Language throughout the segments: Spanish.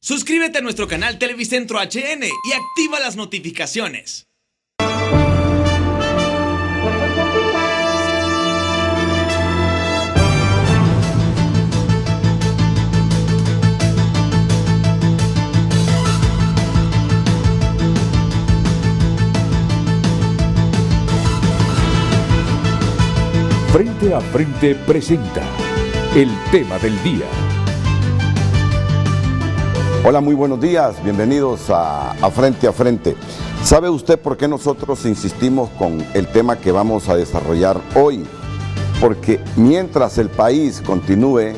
Suscríbete a nuestro canal Televicentro HN y activa las notificaciones. Frente a Frente presenta el tema del día. Hola, muy buenos días, bienvenidos a Frente a Frente. ¿Sabe usted por qué nosotros insistimos con el tema que vamos a desarrollar hoy? Porque mientras el país continúe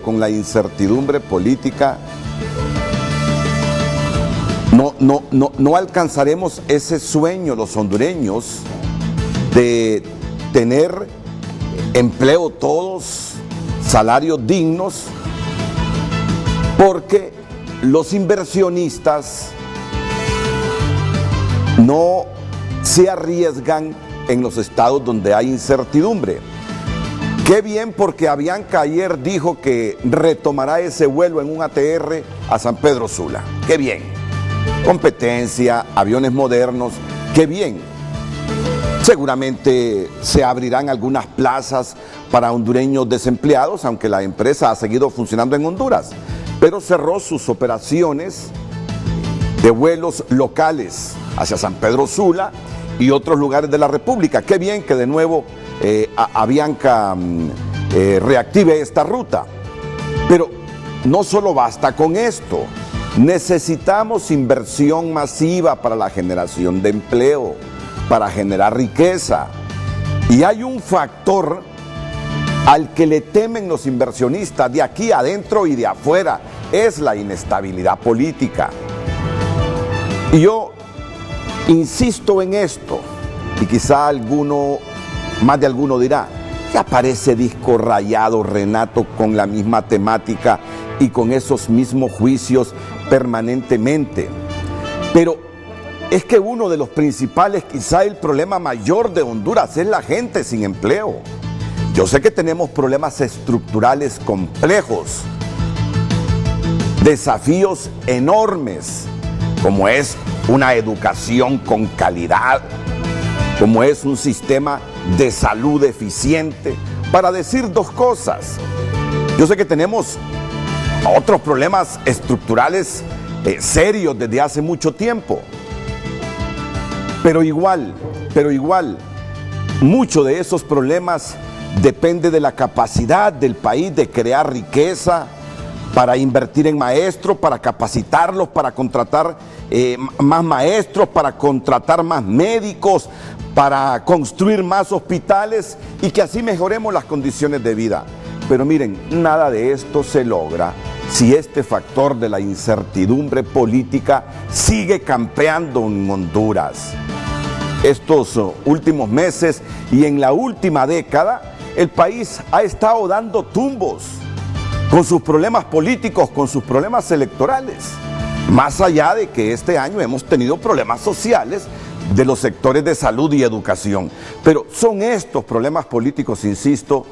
con la incertidumbre política, no alcanzaremos ese sueño los hondureños de tener empleo todos, salarios dignos, porque los inversionistas no se arriesgan en los estados donde hay incertidumbre. Qué bien, porque Avianca ayer dijo que retomará ese vuelo en un ATR a San Pedro Sula. Qué bien. Competencia, aviones modernos, qué bien. Seguramente se abrirán algunas plazas para hondureños desempleados, aunque la empresa ha seguido funcionando en Honduras, pero cerró sus operaciones de vuelos locales hacia San Pedro Sula y otros lugares de la República. Qué bien que de nuevo Avianca reactive esta ruta. Pero no solo basta con esto, necesitamos inversión masiva para la generación de empleo, para generar riqueza. Y hay un factor al que le temen los inversionistas de aquí adentro y de afuera, es la inestabilidad política. Y yo insisto en esto, y quizá más de alguno dirá, ya parece disco rayado, Renato, con la misma temática y con esos mismos juicios permanentemente. Pero es que uno de los principales, quizá el problema mayor de Honduras, es la gente sin empleo. Yo sé que tenemos problemas estructurales complejos, desafíos enormes, como es una educación con calidad, como es un sistema de salud eficiente, para decir dos cosas. Yo sé que tenemos otros problemas estructurales serios desde hace mucho tiempo, pero igual, muchos de esos problemas depende de la capacidad del país de crear riqueza, para invertir en maestros, para capacitarlos, para contratar más maestros, para contratar más médicos, para construir más hospitales y que así mejoremos las condiciones de vida. Pero miren, nada de esto se logra si este factor de la incertidumbre política sigue campeando en Honduras. Estos últimos meses y en la última década, el país ha estado dando tumbos con sus problemas políticos, con sus problemas electorales. Más allá de que este año hemos tenido problemas sociales de los sectores de salud y educación. Pero son estos problemas políticos, insisto,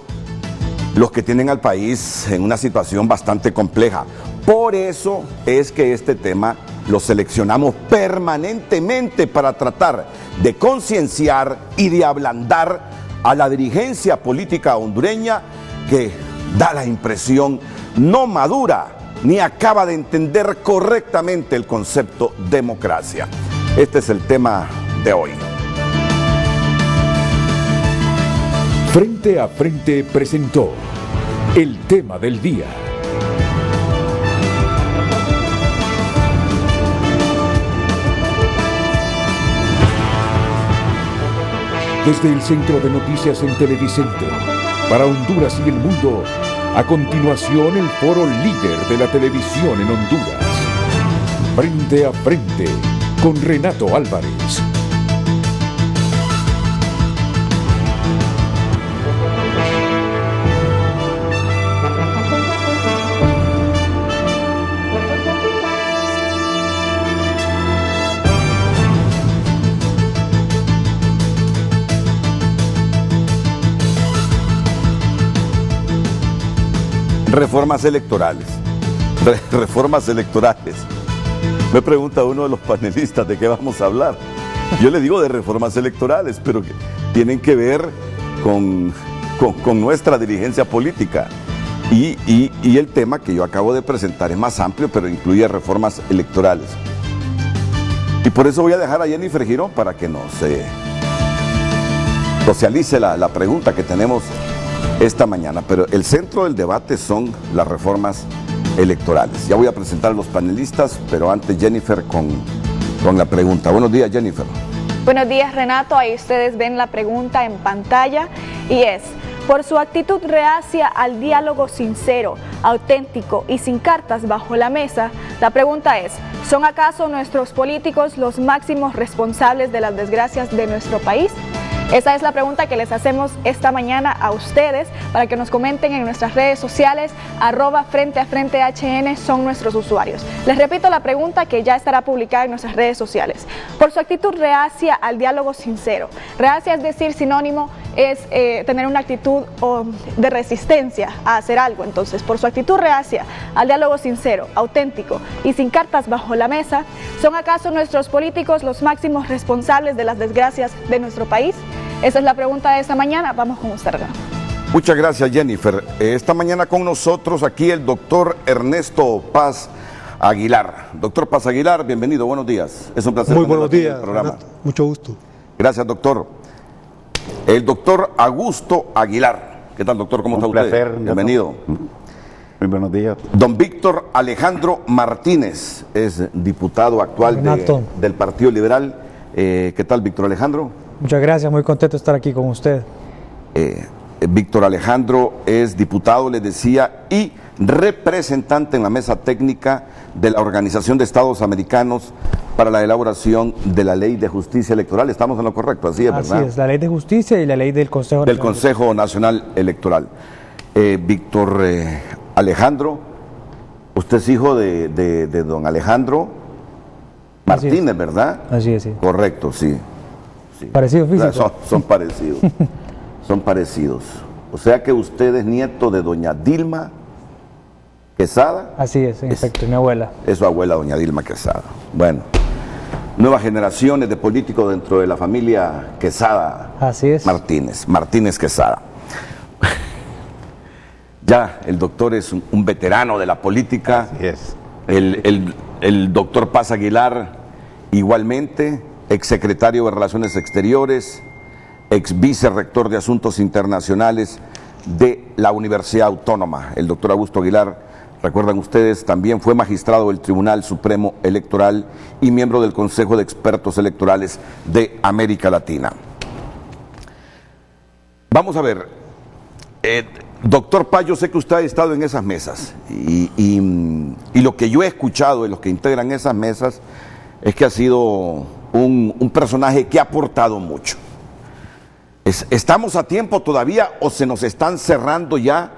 los que tienen al país en una situación bastante compleja. Por eso es que este tema lo seleccionamos permanentemente para tratar de concienciar y de ablandar a la dirigencia política hondureña, que da la impresión no madura ni acaba de entender correctamente el concepto democracia. Este es el tema de hoy. Frente a Frente presentó el tema del día. Desde el Centro de Noticias en Televicentro, para Honduras y el mundo, a continuación el foro líder de la televisión en Honduras. Frente a Frente, con Renato Álvarez. Reformas electorales. Reformas electorales. Me pregunta uno de los panelistas de qué vamos a hablar. Yo le digo de reformas electorales, pero que tienen que ver con nuestra dirigencia política. Y el tema que yo acabo de presentar es más amplio, pero incluye reformas electorales. Y por eso voy a dejar a Jennifer Girón para que nos socialice la pregunta que tenemos esta mañana. Pero el centro del debate son las reformas electorales. Ya voy a presentar a los panelistas, pero antes Jennifer con la pregunta. Buenos días, Jennifer. Buenos días, Renato. Ahí ustedes ven la pregunta en pantalla y es: por su actitud reacia al diálogo sincero, auténtico y sin cartas bajo la mesa, la pregunta es: ¿son acaso nuestros políticos los máximos responsables de las desgracias de nuestro país? Esa es la pregunta que les hacemos esta mañana a ustedes para que nos comenten en nuestras redes sociales, @FrenteAFrenteHN son nuestros usuarios. Les repito la pregunta que ya estará publicada en nuestras redes sociales. Por su actitud reacia al diálogo sincero. Reacia es decir, sinónimo es tener una actitud de resistencia a hacer algo. Entonces, por su actitud reacia al diálogo sincero, auténtico y sin cartas bajo la mesa, ¿son acaso nuestros políticos los máximos responsables de las desgracias de nuestro país? Esa es la pregunta de esta mañana. Vamos con usted, Renato. Muchas gracias, Jennifer. Esta mañana con nosotros aquí el doctor Ernesto Paz Aguilar. Doctor Paz Aguilar, bienvenido, buenos días. Es un placer. Muy buenos días, programa. Renato. Mucho gusto. Gracias, doctor. El doctor Augusto Aguilar. ¿Qué tal, doctor? ¿Cómo está usted? Un placer. Bienvenido. Muy buenos días. Don Víctor Alejandro Martínez es diputado actual del Partido Liberal. ¿Qué tal, Víctor Alejandro? Muchas gracias, muy contento de estar aquí con usted. Víctor Alejandro es diputado, les decía, y representante en la mesa técnica de la Organización de Estados Americanos para la elaboración de la Ley de Justicia Electoral. Estamos en lo correcto, así es, ¿verdad? Así es, la Ley de Justicia y la Ley del Consejo Nacional. Del Consejo Nacional Electoral. Víctor Alejandro, usted es hijo de don Alejandro Martínez, ¿verdad? Así es, sí. Correcto, sí. Sí. Parecido físico. Son parecidos. Son parecidos. O sea que usted es nieto de doña Dilma Quesada. Así es, en efecto, mi abuela. Es su abuela, doña Dilma Quesada. Bueno, nuevas generaciones de políticos dentro de la familia Quesada. Así es. Martínez Quesada. Ya, el doctor es un veterano de la política. Así es. El doctor Paz Aguilar, igualmente, exsecretario de Relaciones Exteriores, ex vicerrector de Asuntos Internacionales de la Universidad Autónoma. El doctor Augusto Aguilar, recuerdan ustedes, también fue magistrado del Tribunal Supremo Electoral y miembro del Consejo de Expertos Electorales de América Latina. Vamos a ver, doctor Paz, yo sé que usted ha estado en esas mesas y lo que yo he escuchado de los que integran esas mesas es que ha sido un personaje que ha aportado mucho. ¿Estamos a tiempo todavía o se nos están cerrando ya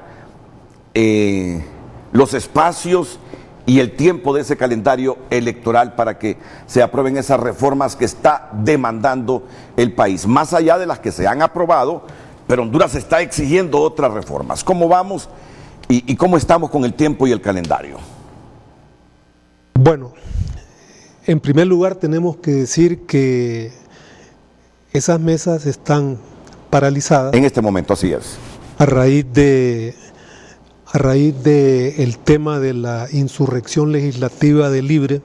los espacios y el tiempo de ese calendario electoral para que se aprueben esas reformas que está demandando el país? Más allá de las que se han aprobado, pero Honduras está exigiendo otras reformas. ¿Cómo vamos y cómo estamos con el tiempo y el calendario? Bueno, en primer lugar tenemos que decir que esas mesas están paralizadas. En este momento, así es. A raíz de el tema de la insurrección legislativa de Libre,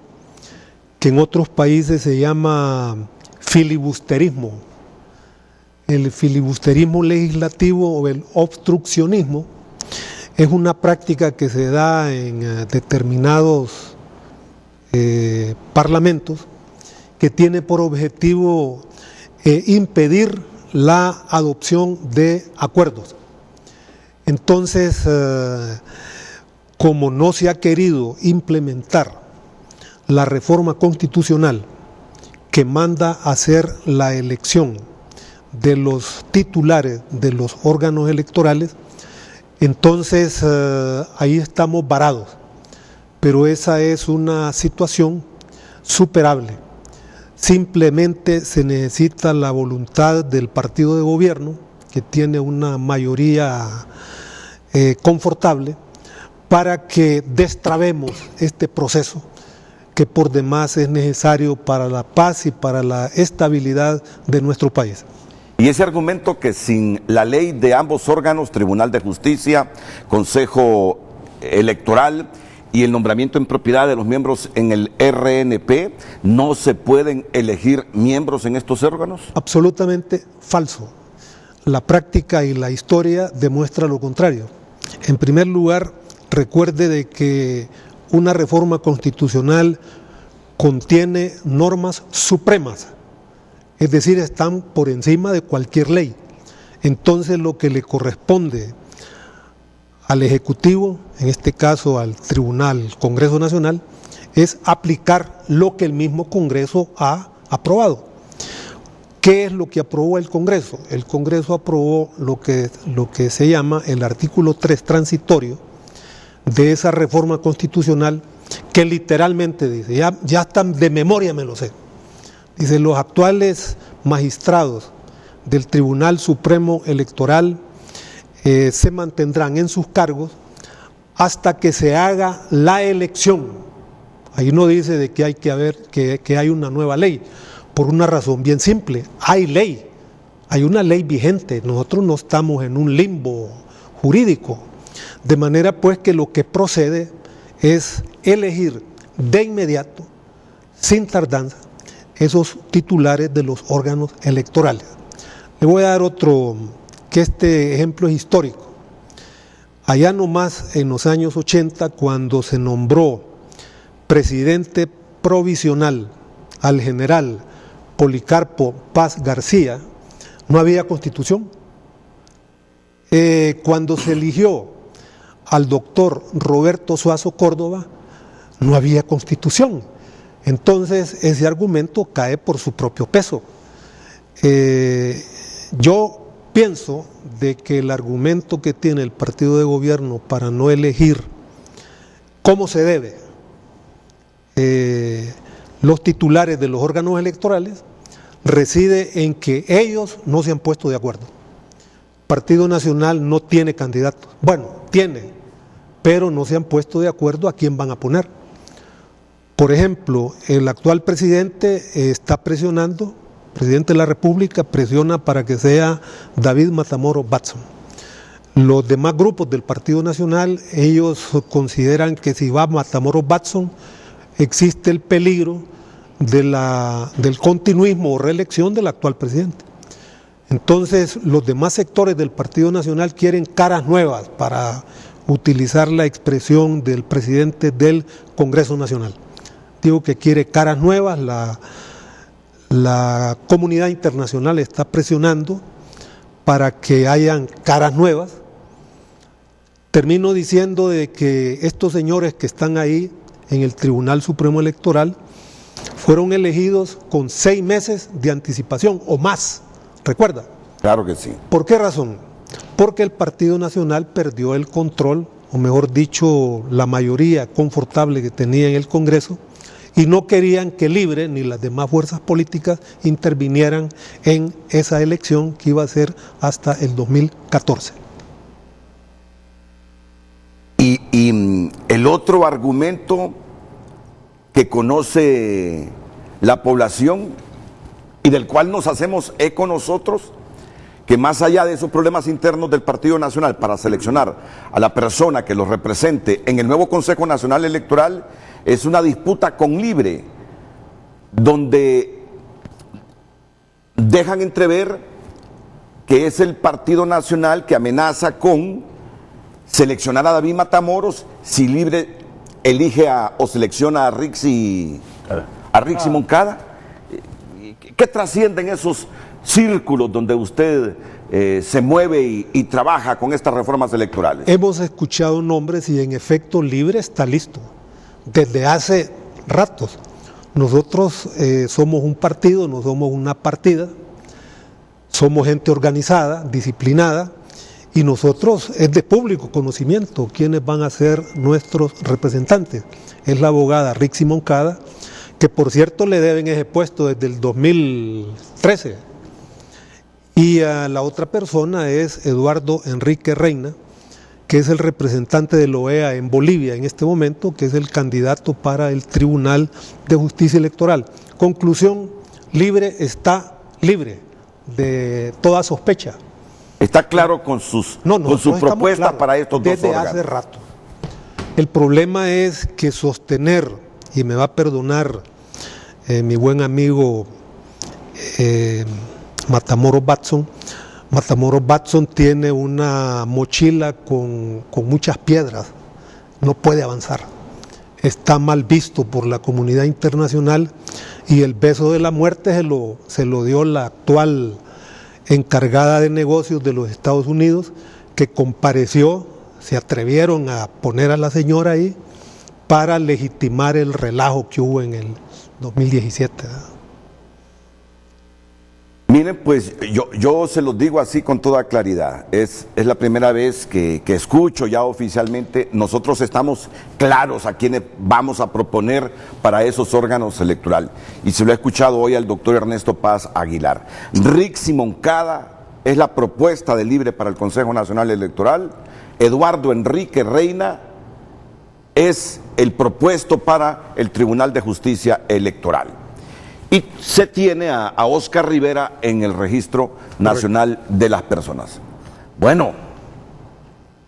que en otros países se llama filibusterismo. El filibusterismo legislativo o el obstruccionismo es una práctica que se da en determinados parlamentos, que tiene por objetivo impedir la adopción de acuerdos. Entonces, como no se ha querido implementar la reforma constitucional que manda a hacer la elección de los titulares de los órganos electorales, entonces ahí estamos varados. Pero esa es una situación superable. Simplemente se necesita la voluntad del partido de gobierno, que tiene una mayoría confortable, para que destrabemos este proceso que por demás es necesario para la paz y para la estabilidad de nuestro país. Y ese argumento que sin la ley de ambos órganos, Tribunal de Justicia, Consejo Electoral y el nombramiento en propiedad de los miembros en el RNP, ¿no se pueden elegir miembros en estos órganos? Absolutamente falso. La práctica y la historia demuestra lo contrario. En primer lugar, recuerde de que una reforma constitucional contiene normas supremas, es decir, están por encima de cualquier ley. Entonces lo que le corresponde al Ejecutivo, en este caso al Tribunal, Congreso Nacional, es aplicar lo que el mismo Congreso ha aprobado. ¿Qué es lo que aprobó el Congreso? El Congreso aprobó lo que se llama el artículo 3 transitorio de esa reforma constitucional, que literalmente dice, ya están de memoria, me lo sé, dice: los actuales magistrados del Tribunal Supremo Electoral se mantendrán en sus cargos hasta que se haga la elección. Ahí no dice de que hay que hay una nueva ley, por una razón bien simple: hay ley, hay una ley vigente, nosotros no estamos en un limbo jurídico, de manera pues que lo que procede es elegir de inmediato, sin tardanza, esos titulares de los órganos electorales. Le voy a dar otro, que este ejemplo es histórico. Allá nomás en los años 80, cuando se nombró presidente provisional al general Policarpo Paz García, no había constitución. Cuando se eligió al doctor Roberto Suazo Córdoba, no había constitución. Entonces ese argumento cae por su propio peso. Yo pienso de que el argumento que tiene el partido de gobierno para no elegir como se debe los titulares de los órganos electorales reside en que ellos no se han puesto de acuerdo. El Partido Nacional no tiene candidatos. Bueno, tiene, pero no se han puesto de acuerdo a quién van a poner. Por ejemplo, el actual presidente está presionando, el presidente de la República presiona para que sea David Matamoros Watson. Los demás grupos del Partido Nacional, ellos consideran que si va Matamoros Watson, existe el peligro del continuismo o reelección del actual presidente. Entonces, los demás sectores del Partido Nacional quieren caras nuevas, para utilizar la expresión del presidente del Congreso Nacional. Digo que quiere caras nuevas, la comunidad internacional está presionando para que hayan caras nuevas. Termino diciendo de que estos señores que están ahí en el Tribunal Supremo Electoral fueron elegidos con 6 meses de anticipación o más, ¿recuerda? Claro que sí. ¿Por qué razón? Porque el Partido Nacional perdió el control, o mejor dicho, la mayoría confortable que tenía en el Congreso, y no querían que Libre ni las demás fuerzas políticas intervinieran en esa elección que iba a ser hasta el 2014. Y el otro argumento que conoce la población y del cual nos hacemos eco nosotros, que más allá de esos problemas internos del Partido Nacional para seleccionar a la persona que los represente en el nuevo Consejo Nacional Electoral, es una disputa con Libre, donde dejan entrever que es el Partido Nacional que amenaza con seleccionar a David Matamoros si Libre elige o selecciona a Rixi Moncada. ¿Qué trascienden esos círculos donde usted se mueve y trabaja con estas reformas electorales? Hemos escuchado nombres y en efecto Libre está listo desde hace ratos. Nosotros somos un partido, no somos una partida, somos gente organizada, disciplinada, y nosotros es de público conocimiento quiénes van a ser nuestros representantes. Es la abogada Rixi Moncada, que por cierto le deben ese puesto desde el 2013. Y a la otra persona es Eduardo Enrique Reina, que es el representante de la OEA en Bolivia en este momento, que es el candidato para el Tribunal de Justicia Electoral. Conclusión, Libre está libre de toda sospecha. ¿Está claro con sus propuestas para estos dos órganos? Desde hace rato. El problema es que sostener, y me va a perdonar mi buen amigo Matamoros Batson tiene una mochila con muchas piedras, no puede avanzar. Está mal visto por la comunidad internacional y el beso de la muerte se lo dio la actual encargada de negocios de los Estados Unidos, que compareció, se atrevieron a poner a la señora ahí para legitimar el relajo que hubo en el 2017. Miren, pues yo se los digo así con toda claridad, es la primera vez que escucho ya oficialmente, nosotros estamos claros a quienes vamos a proponer para esos órganos electorales, y se lo he escuchado hoy al doctor Ernesto Paz Aguilar. Rixi Moncada es la propuesta de Libre para el Consejo Nacional Electoral, Eduardo Enrique Reina es el propuesto para el Tribunal de Justicia Electoral. Y se tiene a Oscar Rivera en el Registro Nacional de las Personas. Bueno,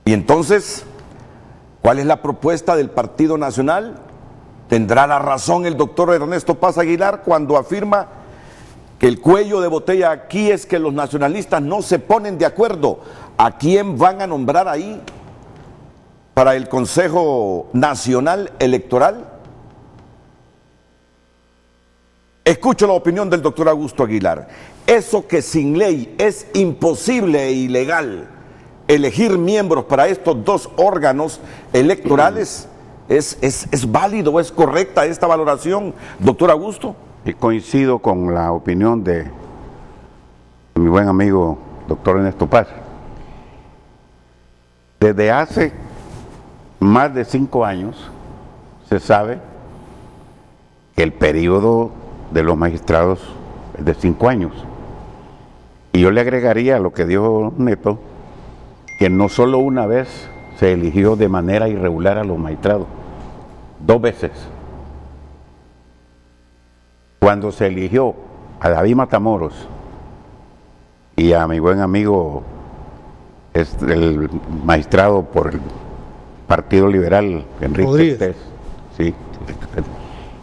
y entonces, ¿cuál es la propuesta del Partido Nacional? ¿Tendrá la razón el doctor Ernesto Paz Aguilar cuando afirma que el cuello de botella aquí es que los nacionalistas no se ponen de acuerdo a quién van a nombrar ahí para el Consejo Nacional Electoral? Escucho la opinión del doctor Augusto Aguilar. Eso que sin ley es imposible e ilegal elegir miembros para estos dos órganos electorales, ¿es válido, es correcta esta valoración, doctor Augusto? Y coincido con la opinión de mi buen amigo doctor Ernesto Paz. Desde hace más de 5 años se sabe que el periodo de los magistrados es de 5 años. Y yo le agregaría a lo que dijo Neto, que no solo una vez se eligió de manera irregular a los magistrados, 2 veces. Cuando se eligió a David Matamoros y a mi buen amigo, el magistrado por el Partido Liberal, Enrique Cortés, sí,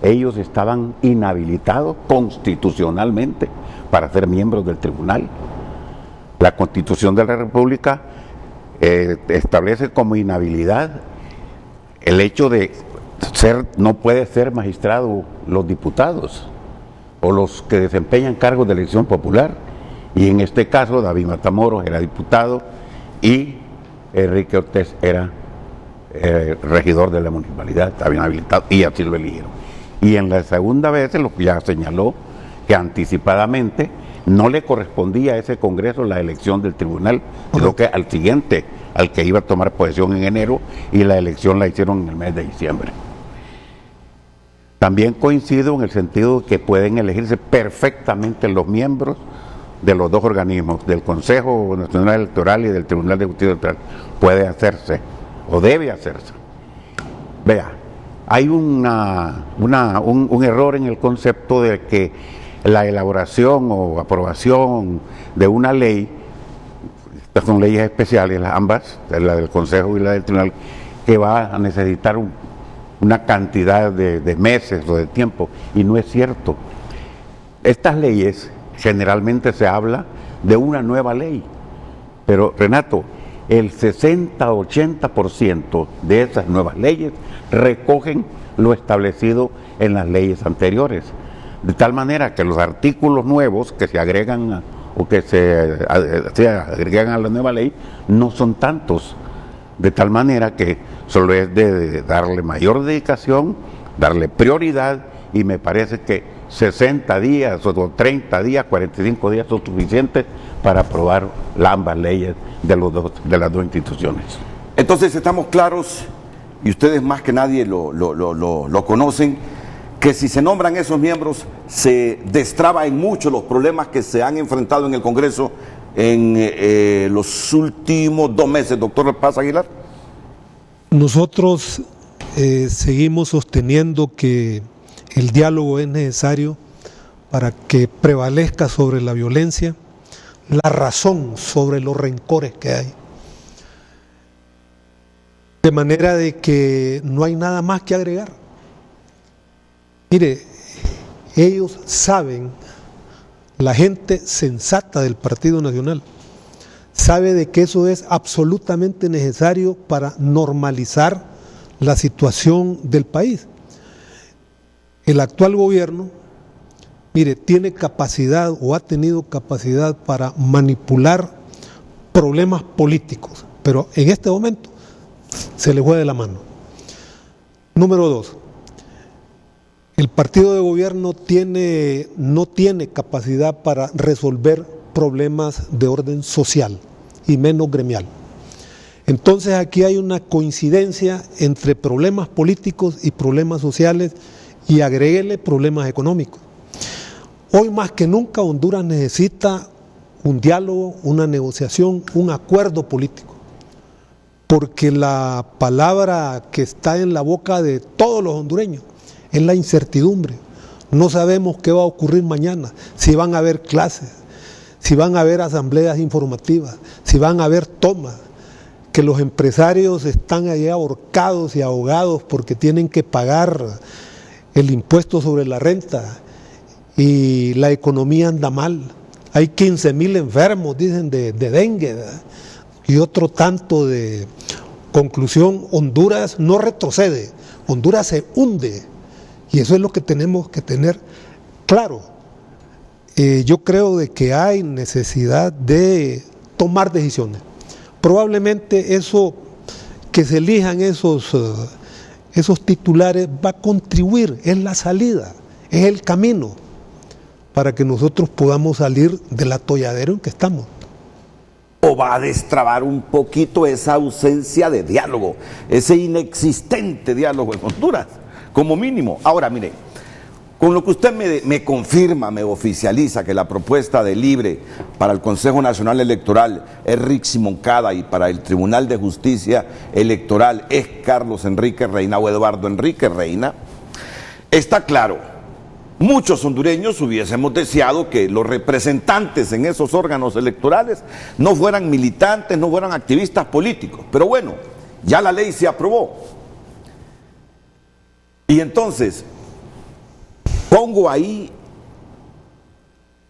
ellos estaban inhabilitados constitucionalmente para ser miembros del tribunal. La Constitución de la República establece como inhabilidad el hecho de no puede ser magistrado los diputados o los que desempeñan cargos de elección popular, y en este caso David Matamoros era diputado y Enrique Cortés era regidor de la municipalidad, estaba inhabilitado y así lo eligieron. Y en la segunda vez, lo que ya señaló, que anticipadamente no le correspondía a ese Congreso la elección del tribunal, sino que al siguiente, al que iba a tomar posesión en enero, y la elección la hicieron en el mes de diciembre. También coincido en el sentido de que pueden elegirse perfectamente los miembros de los dos organismos, del Consejo Nacional Electoral y del Tribunal de Justicia Electoral. Puede hacerse, o debe hacerse. Vea, hay un error en el concepto de que la elaboración o aprobación de una ley, estas son leyes especiales, ambas, la del Consejo y la del Tribunal, que va a necesitar una cantidad de meses o de tiempo, y no es cierto. Estas leyes, generalmente se habla de una nueva ley, pero Renato, el 60-80% de esas nuevas leyes recogen lo establecido en las leyes anteriores, de tal manera que los artículos nuevos que se agregan o que se agregan a la nueva ley no son tantos, de tal manera que solo es de darle mayor dedicación, darle prioridad, y me parece que 60 días o 30 días, 45 días son suficientes para aprobar ambas leyes de las dos instituciones. Entonces estamos claros, y ustedes más que nadie lo conocen, que si se nombran esos miembros se destraba en mucho los problemas que se han enfrentado en el Congreso en los últimos 2 meses, doctor Paz Aguilar. Nosotros seguimos sosteniendo que el diálogo es necesario para que prevalezca sobre la violencia la razón sobre los rencores que hay. De manera de que no hay nada más que agregar. Mire, ellos saben, la gente sensata del Partido Nacional, sabe de que eso es absolutamente necesario para normalizar la situación del país. El actual gobierno, mire, tiene capacidad o ha tenido capacidad para manipular problemas políticos, pero en este momento se le juega de la mano. Número 2, el partido de gobierno no tiene capacidad para resolver problemas de orden social y menos gremial. Entonces aquí hay una coincidencia entre problemas políticos y problemas sociales y agréguele problemas económicos. Hoy más que nunca Honduras necesita un diálogo, una negociación, un acuerdo político, porque la palabra que está en la boca de todos los hondureños es la incertidumbre. No sabemos qué va a ocurrir mañana, si van a haber clases, si van a haber asambleas informativas, si van a haber tomas, que los empresarios están allá ahorcados y ahogados porque tienen que pagar el impuesto sobre la renta y la economía anda mal. Hay 15,000 enfermos, dicen, de dengue, ¿verdad? Y otro tanto de conclusión. Honduras no retrocede, Honduras se hunde, y eso es lo que tenemos que tener claro. Yo creo de que hay necesidad de tomar decisiones. Probablemente eso, que se elijan esos titulares, va a contribuir, es la salida, es el camino para que nosotros podamos salir del atolladero en que estamos. O va a destrabar un poquito esa ausencia de diálogo, ese inexistente diálogo en Honduras, como mínimo. Ahora, mire, con lo que usted me confirma, me oficializa que la propuesta de Libre para el Consejo Nacional Electoral es Rixi Moncada y para el Tribunal de Justicia Electoral es Carlos Enrique Reina o Eduardo Enrique Reina, está claro. Muchos hondureños hubiésemos deseado que los representantes en esos órganos electorales no fueran militantes, no fueran activistas políticos, pero bueno, ya la ley se aprobó. Y entonces pongo ahí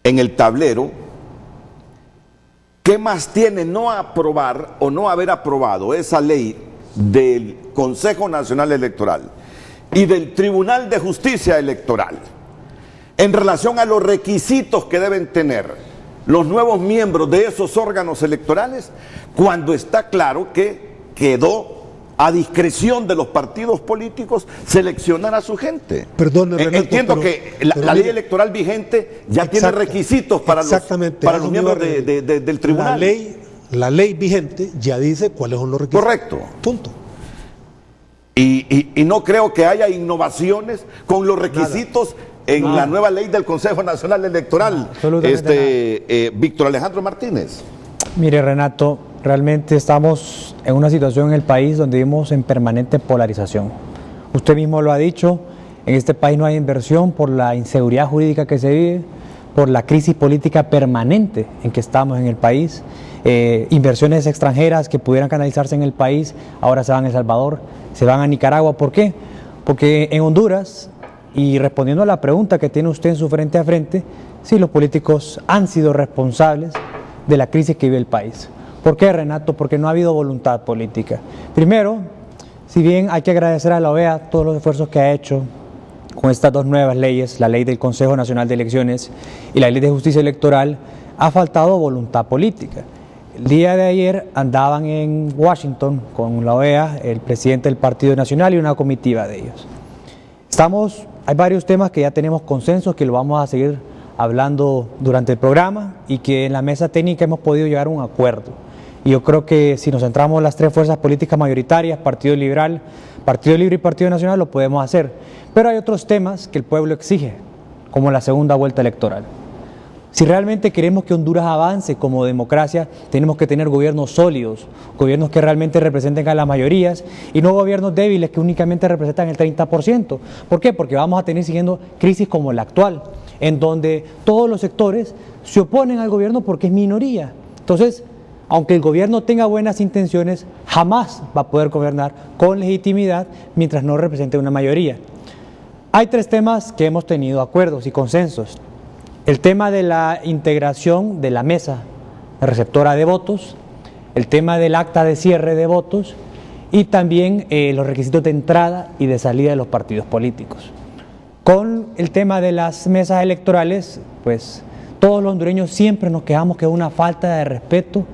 en el tablero qué más tiene no aprobar o no haber aprobado esa ley del Consejo Nacional Electoral y del Tribunal de Justicia Electoral en relación a los requisitos que deben tener los nuevos miembros de esos órganos electorales, cuando está claro que quedó a discreción de los partidos políticos seleccionar a su gente. Perdone, Renato, entiendo que la ley electoral vigente ya tiene requisitos para los miembros del tribunal. La ley vigente ya dice cuáles son los requisitos. Correcto. Punto. Y no creo que haya innovaciones con los requisitos en la nueva ley del Consejo Nacional Electoral. Víctor Alejandro Martínez. Mire, Renato, realmente estamos en una situación en el país donde vivimos en permanente polarización. Usted mismo lo ha dicho, en este país no hay inversión por la inseguridad jurídica que se vive, por la crisis política permanente en que estamos en el país. Inversiones extranjeras que pudieran canalizarse en el país, ahora se van a El Salvador, se van a Nicaragua. ¿Por qué? Porque en Honduras, y respondiendo a la pregunta que tiene usted en su frente a frente, sí, los políticos han sido responsables de la crisis que vive el país. ¿Por qué, Renato? Porque no ha habido voluntad política. Primero, si bien hay que agradecer a la OEA todos los esfuerzos que ha hecho con estas dos nuevas leyes, la ley del Consejo Nacional de Elecciones y la ley de Justicia Electoral, ha faltado voluntad política. El día de ayer andaban en Washington con la OEA, el presidente del Partido Nacional y una comitiva de ellos. Hay varios temas que ya tenemos consensos, que lo vamos a seguir hablando durante el programa y que en la mesa técnica hemos podido llegar a un acuerdo. Y yo creo que si nos centramos en las tres fuerzas políticas mayoritarias, Partido Liberal, Partido Libre y Partido Nacional, lo podemos hacer. Pero hay otros temas que el pueblo exige, como la segunda vuelta electoral. Si realmente queremos que Honduras avance como democracia, tenemos que tener gobiernos sólidos, gobiernos que realmente representen a las mayorías y no gobiernos débiles que únicamente representan el 30%. ¿Por qué? Porque vamos a tener siguiendo crisis como la actual, en donde todos los sectores se oponen al gobierno porque es minoría. Entonces, aunque el gobierno tenga buenas intenciones, jamás va a poder gobernar con legitimidad mientras no represente una mayoría. Hay 3 temas que hemos tenido acuerdos y consensos. El tema de la integración de la mesa receptora de votos, el tema del acta de cierre de votos y también los requisitos de entrada y de salida de los partidos políticos. Con el tema de las mesas electorales, pues todos los hondureños siempre nos quejamos que es una falta de respeto,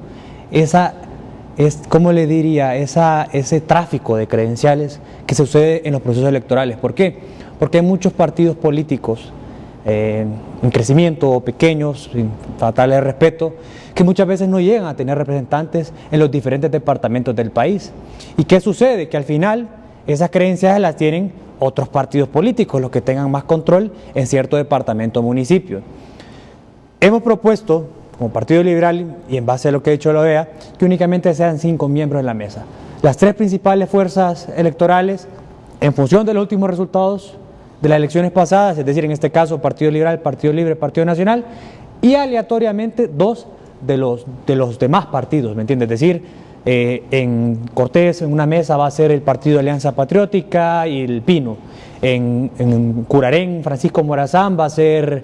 ¿cómo le diría? Ese tráfico de credenciales que se sucede en los procesos electorales. ¿Por qué? Porque hay muchos partidos políticos en crecimiento o pequeños, sin faltarle de respeto, que muchas veces no llegan a tener representantes en los diferentes departamentos del país. ¿Y qué sucede? Que al final esas credenciales las tienen otros partidos políticos, los que tengan más control en cierto departamento o municipio. Hemos propuesto, como Partido Liberal, y en base a lo que ha dicho la OEA, que únicamente sean 5 miembros en la mesa. Las 3 principales fuerzas electorales, en función de los últimos resultados de las elecciones pasadas, es decir, en este caso Partido Liberal, Partido Libre, Partido Nacional, y aleatoriamente 2 de los demás partidos, ¿me entiendes? Es decir, en Cortés, en una mesa va a ser el Partido Alianza Patriótica y el Pino. En Curarén, Francisco Morazán va a ser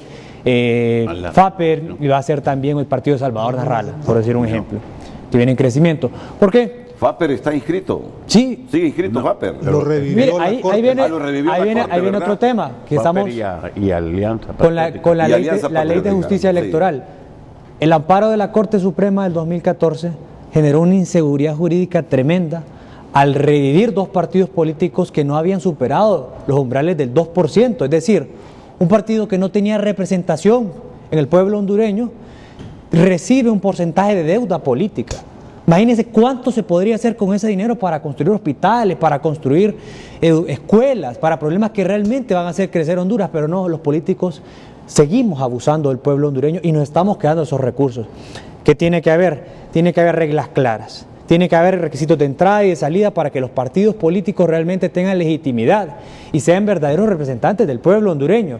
FAPER y va a ser también el Partido Salvador Narrala, por decir un ejemplo, que viene en crecimiento. ¿Por qué? ¿FAPER está inscrito? Sí. ¿Sigue inscrito FAPER? Lo revivió. Mire, la ahí Corte. viene otro tema, que estamos y Alianza con la Y ley Alianza la ley de Patriótica, justicia sí. electoral. El amparo de la Corte Suprema del 2014 generó una inseguridad jurídica tremenda al revivir 2 partidos políticos que no habían superado los umbrales del 2%, es decir, un partido que no tenía representación en el pueblo hondureño recibe un porcentaje de deuda política. Imagínense cuánto se podría hacer con ese dinero para construir hospitales, para construir escuelas, para problemas que realmente van a hacer crecer Honduras, pero no, los políticos seguimos abusando del pueblo hondureño y nos estamos quedando esos recursos. ¿Qué tiene que haber? Tiene que haber reglas claras, tiene que haber requisitos de entrada y de salida para que los partidos políticos realmente tengan legitimidad y sean verdaderos representantes del pueblo hondureño.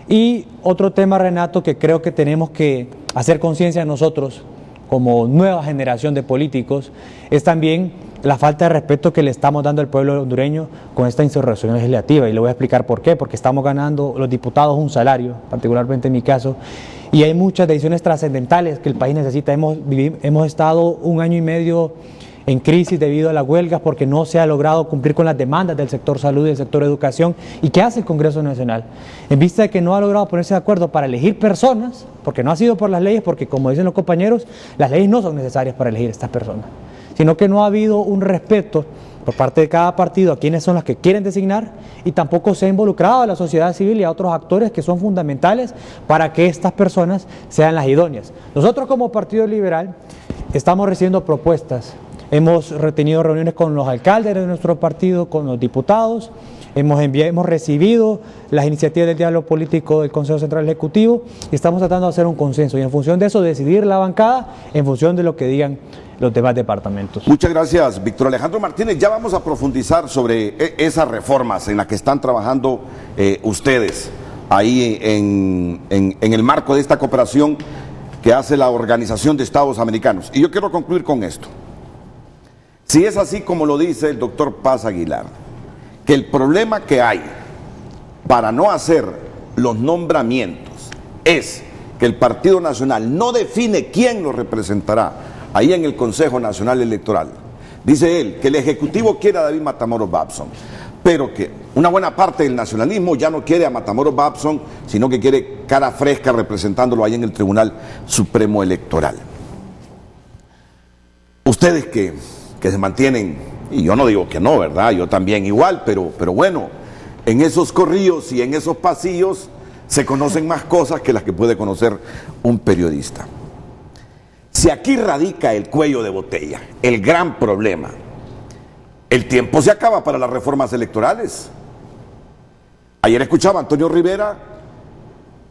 Y otro tema, Renato, que creo que tenemos que hacer conciencia nosotros como nueva generación de políticos, es también la falta de respeto que le estamos dando al pueblo hondureño con esta insurrección legislativa. Y le voy a explicar por qué. Porque estamos ganando los diputados un salario, particularmente en mi caso, y hay muchas decisiones trascendentales que el país necesita. Hemos estado 1 año y medio en crisis debido a las huelgas porque no se ha logrado cumplir con las demandas del sector salud y del sector educación. ¿Y qué hace el Congreso Nacional? En vista de que no ha logrado ponerse de acuerdo para elegir personas, porque no ha sido por las leyes, porque como dicen los compañeros, las leyes no son necesarias para elegir estas personas, sino que no ha habido un respeto por parte de cada partido a quiénes son las que quieren designar y tampoco se ha involucrado a la sociedad civil y a otros actores que son fundamentales para que estas personas sean las idóneas. Nosotros como Partido Liberal estamos recibiendo propuestas. Hemos tenido reuniones con los alcaldes de nuestro partido, con los diputados, hemos recibido las iniciativas del diálogo político del Consejo Central Ejecutivo y estamos tratando de hacer un consenso y en función de eso decidir la bancada en función de lo que digan los demás departamentos. Muchas gracias, Víctor Alejandro Martínez. Ya vamos a profundizar sobre esas reformas en las que están trabajando ustedes ahí en el marco de esta cooperación que hace la Organización de Estados Americanos. Y yo quiero concluir con esto. Si es así como lo dice el doctor Paz Aguilar, que el problema que hay para no hacer los nombramientos es que el Partido Nacional no define quién lo representará ahí en el Consejo Nacional Electoral. Dice él que el Ejecutivo quiere a David Matamoros Babson, pero que una buena parte del nacionalismo ya no quiere a Matamoros Babson, sino que quiere cara fresca representándolo ahí en el Tribunal Supremo Electoral. Ustedes que se mantienen, y yo no digo que no, ¿verdad? Yo también igual, pero bueno, en esos corrillos y en esos pasillos se conocen más cosas que las que puede conocer un periodista. Si aquí radica el cuello de botella, el gran problema, el tiempo se acaba para las reformas electorales. Ayer escuchaba a Antonio Rivera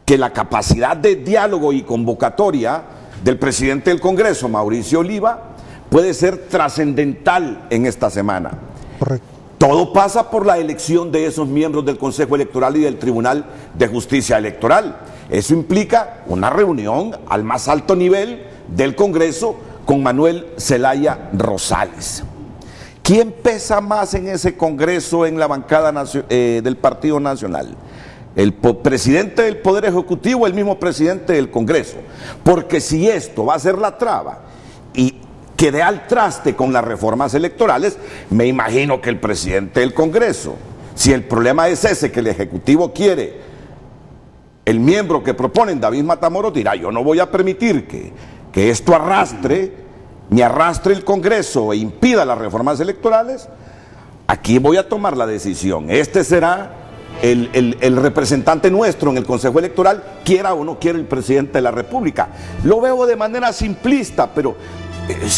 que la capacidad de diálogo y convocatoria del presidente del Congreso, Mauricio Oliva, puede ser trascendental en esta semana. Correcto. Todo pasa por la elección de esos miembros del Consejo Electoral y del Tribunal de Justicia Electoral. Eso implica una reunión al más alto nivel del Congreso con Manuel Zelaya Rosales. ¿Quién pesa más en ese Congreso, en la bancada del Partido Nacional? ¿El presidente del Poder Ejecutivo o el mismo presidente del Congreso? Porque si esto va a ser la traba y que dé al traste con las reformas electorales, me imagino que el presidente del Congreso, si el problema es ese, que el Ejecutivo quiere, el miembro que proponen, David Matamoros, dirá: yo no voy a permitir que esto me arrastre el Congreso e impida las reformas electorales. Aquí voy a tomar la decisión. Este será el representante nuestro en el Consejo Electoral, quiera o no quiera el presidente de la República. Lo veo de manera simplista, pero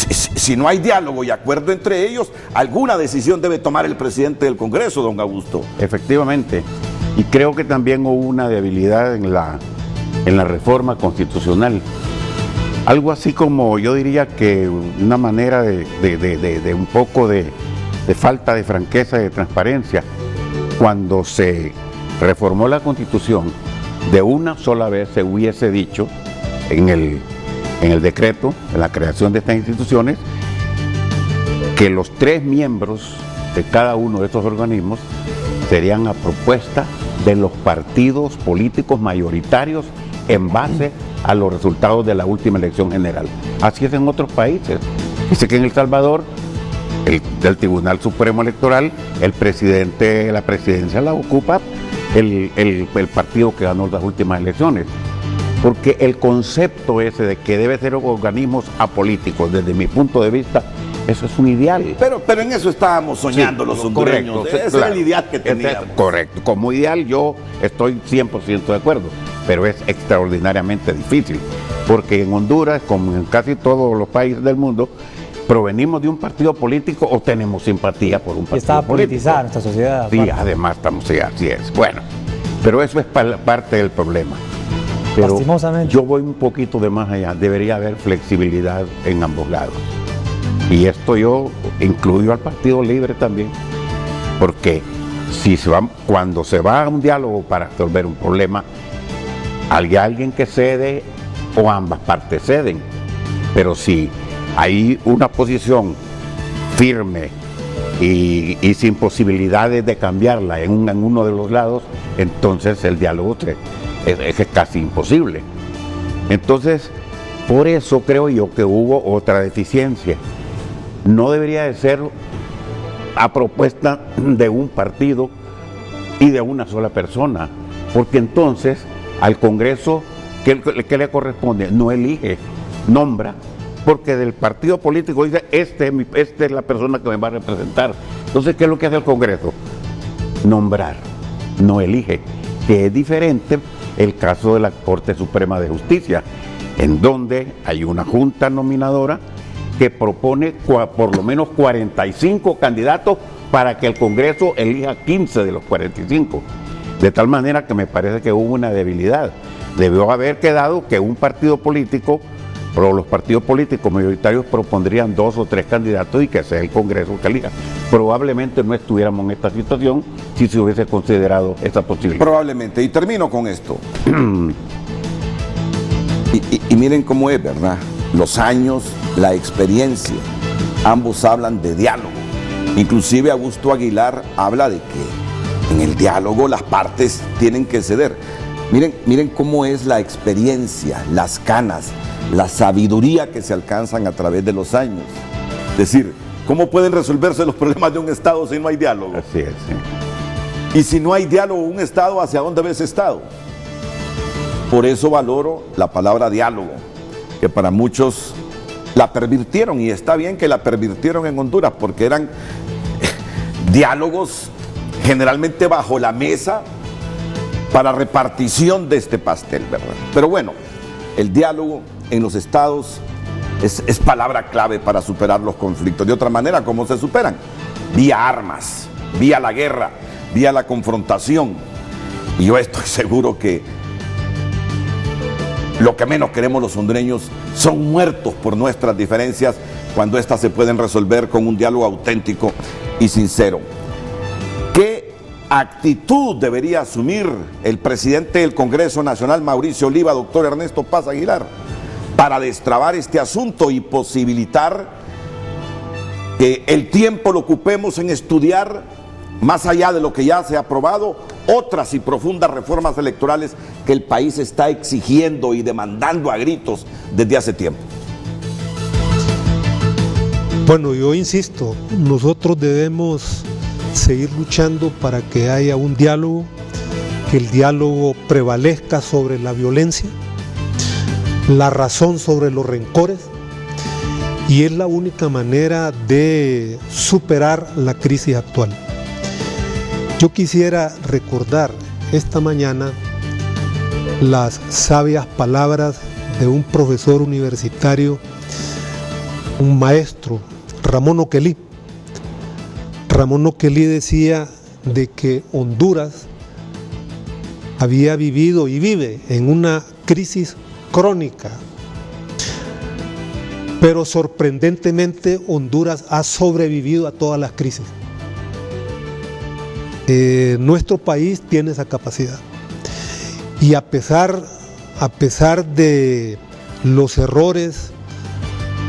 si no hay diálogo y acuerdo entre ellos, alguna decisión debe tomar el presidente del Congreso, don Augusto. Efectivamente, y creo que también hubo una debilidad en la reforma constitucional. Algo así como, yo diría que una manera de un poco de falta de franqueza y de transparencia. Cuando se reformó la Constitución, de una sola vez se hubiese dicho en el decreto, en la creación de estas instituciones, que los 3 miembros de cada uno de estos organismos serían a propuesta de los partidos políticos mayoritarios en base a los resultados de la última elección general. Así es en otros países. Dice que en El Salvador, del Tribunal Supremo Electoral, la presidencia la ocupa el partido que ganó las últimas elecciones. Porque el concepto ese de que debe ser organismos apolíticos, desde mi punto de vista, eso es un ideal. Pero en eso estábamos soñando, sí, los hondureños. Correcto, ese era el ideal que teníamos. Correcto, como ideal yo estoy 100% de acuerdo, pero es extraordinariamente difícil, porque en Honduras, como en casi todos los países del mundo, provenimos de un partido político o tenemos simpatía por un partido está político. politizada nuestra sociedad. Sí, además estamos así es. Bueno, pero eso es parte del problema. Pero lastimosamente, yo voy un poquito de más allá. Debería haber flexibilidad en ambos lados. Y esto yo incluyo al Partido Libre también, porque cuando se va a un diálogo para resolver un problema, hay alguien que cede o ambas partes ceden. Pero si hay una posición firme y sin posibilidades de cambiarla en uno de los lados, entonces el diálogo es casi imposible. Entonces, por eso creo yo que hubo otra deficiencia. No debería de ser a propuesta de un partido y de una sola persona, porque entonces al Congreso, ¿qué le corresponde? No elige, nombra, porque del partido político dice, esta es la persona que me va a representar. Entonces, ¿qué es lo que hace el Congreso? Nombrar, no elige, que es diferente el caso de la Corte Suprema de Justicia, en donde hay una junta nominadora que propone por lo menos 45 candidatos para que el Congreso elija 15 de los 45. De tal manera que me parece que hubo una debilidad. Debió haber quedado que un partido político, pero los partidos políticos mayoritarios propondrían 2 o 3 candidatos y que sea el Congreso que elija. Probablemente no estuviéramos en esta situación si se hubiese considerado esta posibilidad. Probablemente. Y termino con esto. y miren cómo es, ¿verdad? Los años, la experiencia, ambos hablan de diálogo. Inclusive Augusto Aguilar habla de que en el diálogo las partes tienen que ceder. Miren cómo es la experiencia, las canas, la sabiduría que se alcanzan a través de los años. Es decir, ¿cómo pueden resolverse los problemas de un Estado si no hay diálogo? Así es, sí. Y si no hay diálogo, un Estado, ¿hacia dónde va ese Estado? Por eso valoro la palabra diálogo, que para muchos la pervirtieron, y está bien que la pervirtieron en Honduras, porque eran diálogos generalmente bajo la mesa para repartición de este pastel, ¿verdad? Pero bueno, el diálogo en los estados es palabra clave para superar los conflictos. De otra manera, ¿cómo se superan? Vía armas, vía la guerra, vía la confrontación. Y yo estoy seguro que Lo que menos queremos los hondureños son muertos por nuestras diferencias cuando éstas se pueden resolver con un diálogo auténtico y sincero. ¿Qué actitud debería asumir el presidente del Congreso Nacional, Mauricio Oliva, doctor Ernesto Paz Aguilar, para destrabar este asunto y posibilitar que el tiempo lo ocupemos en estudiar, más allá de lo que ya se ha aprobado, otras y profundas reformas electorales que el país está exigiendo y demandando a gritos desde hace tiempo? Bueno, yo insisto, nosotros debemos seguir luchando para que haya un diálogo, que el diálogo prevalezca sobre la violencia, la razón sobre los rencores, y es la única manera de superar la crisis actual. Yo quisiera recordar esta mañana las sabias palabras de un profesor universitario, un maestro, Ramón Oquelí. Ramón Oquelí decía de que Honduras había vivido y vive en una crisis crónica, pero sorprendentemente Honduras ha sobrevivido a todas las crisis. Nuestro país tiene esa capacidad, y a pesar de los errores,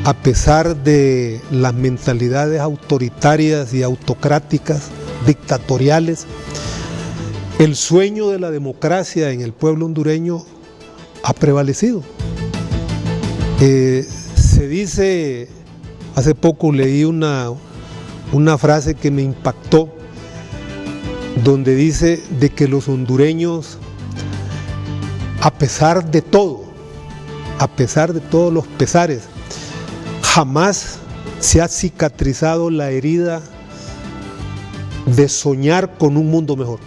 a pesar de las mentalidades autoritarias y autocráticas, dictatoriales, el sueño de la democracia en el pueblo hondureño ha prevalecido. Se dice, hace poco leí una frase que me impactó, donde dice de que los hondureños, a pesar de todos los pesares, jamás se ha cicatrizado la herida de soñar con un mundo mejor,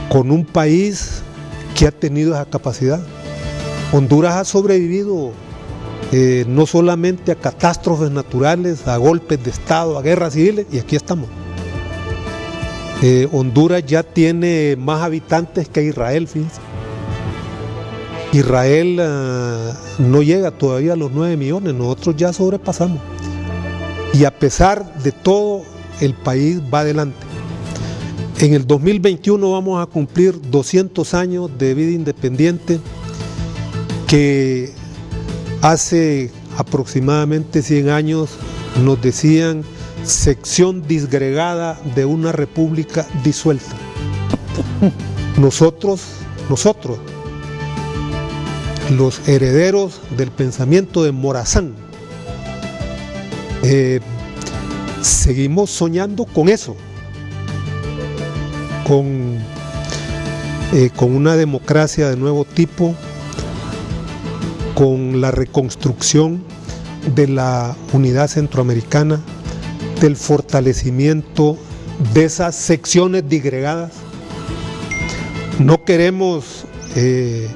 con un país que ha tenido esa capacidad. Honduras ha sobrevivido no solamente a catástrofes naturales, a golpes de Estado, a guerras civiles, y aquí estamos. Honduras ya tiene más habitantes que Israel, fíjense. Israel no llega todavía a los 9 millones, nosotros ya sobrepasamos. Y a pesar de todo, el país va adelante. En el 2021 vamos a cumplir 200 años de vida independiente, que hace aproximadamente 100 años nos decían sección disgregada de una república disuelta. Nosotros, los herederos del pensamiento de Morazán, seguimos soñando con eso, con una democracia de nuevo tipo, con la reconstrucción de la unidad centroamericana, del fortalecimiento de esas secciones disgregadas. No queremos que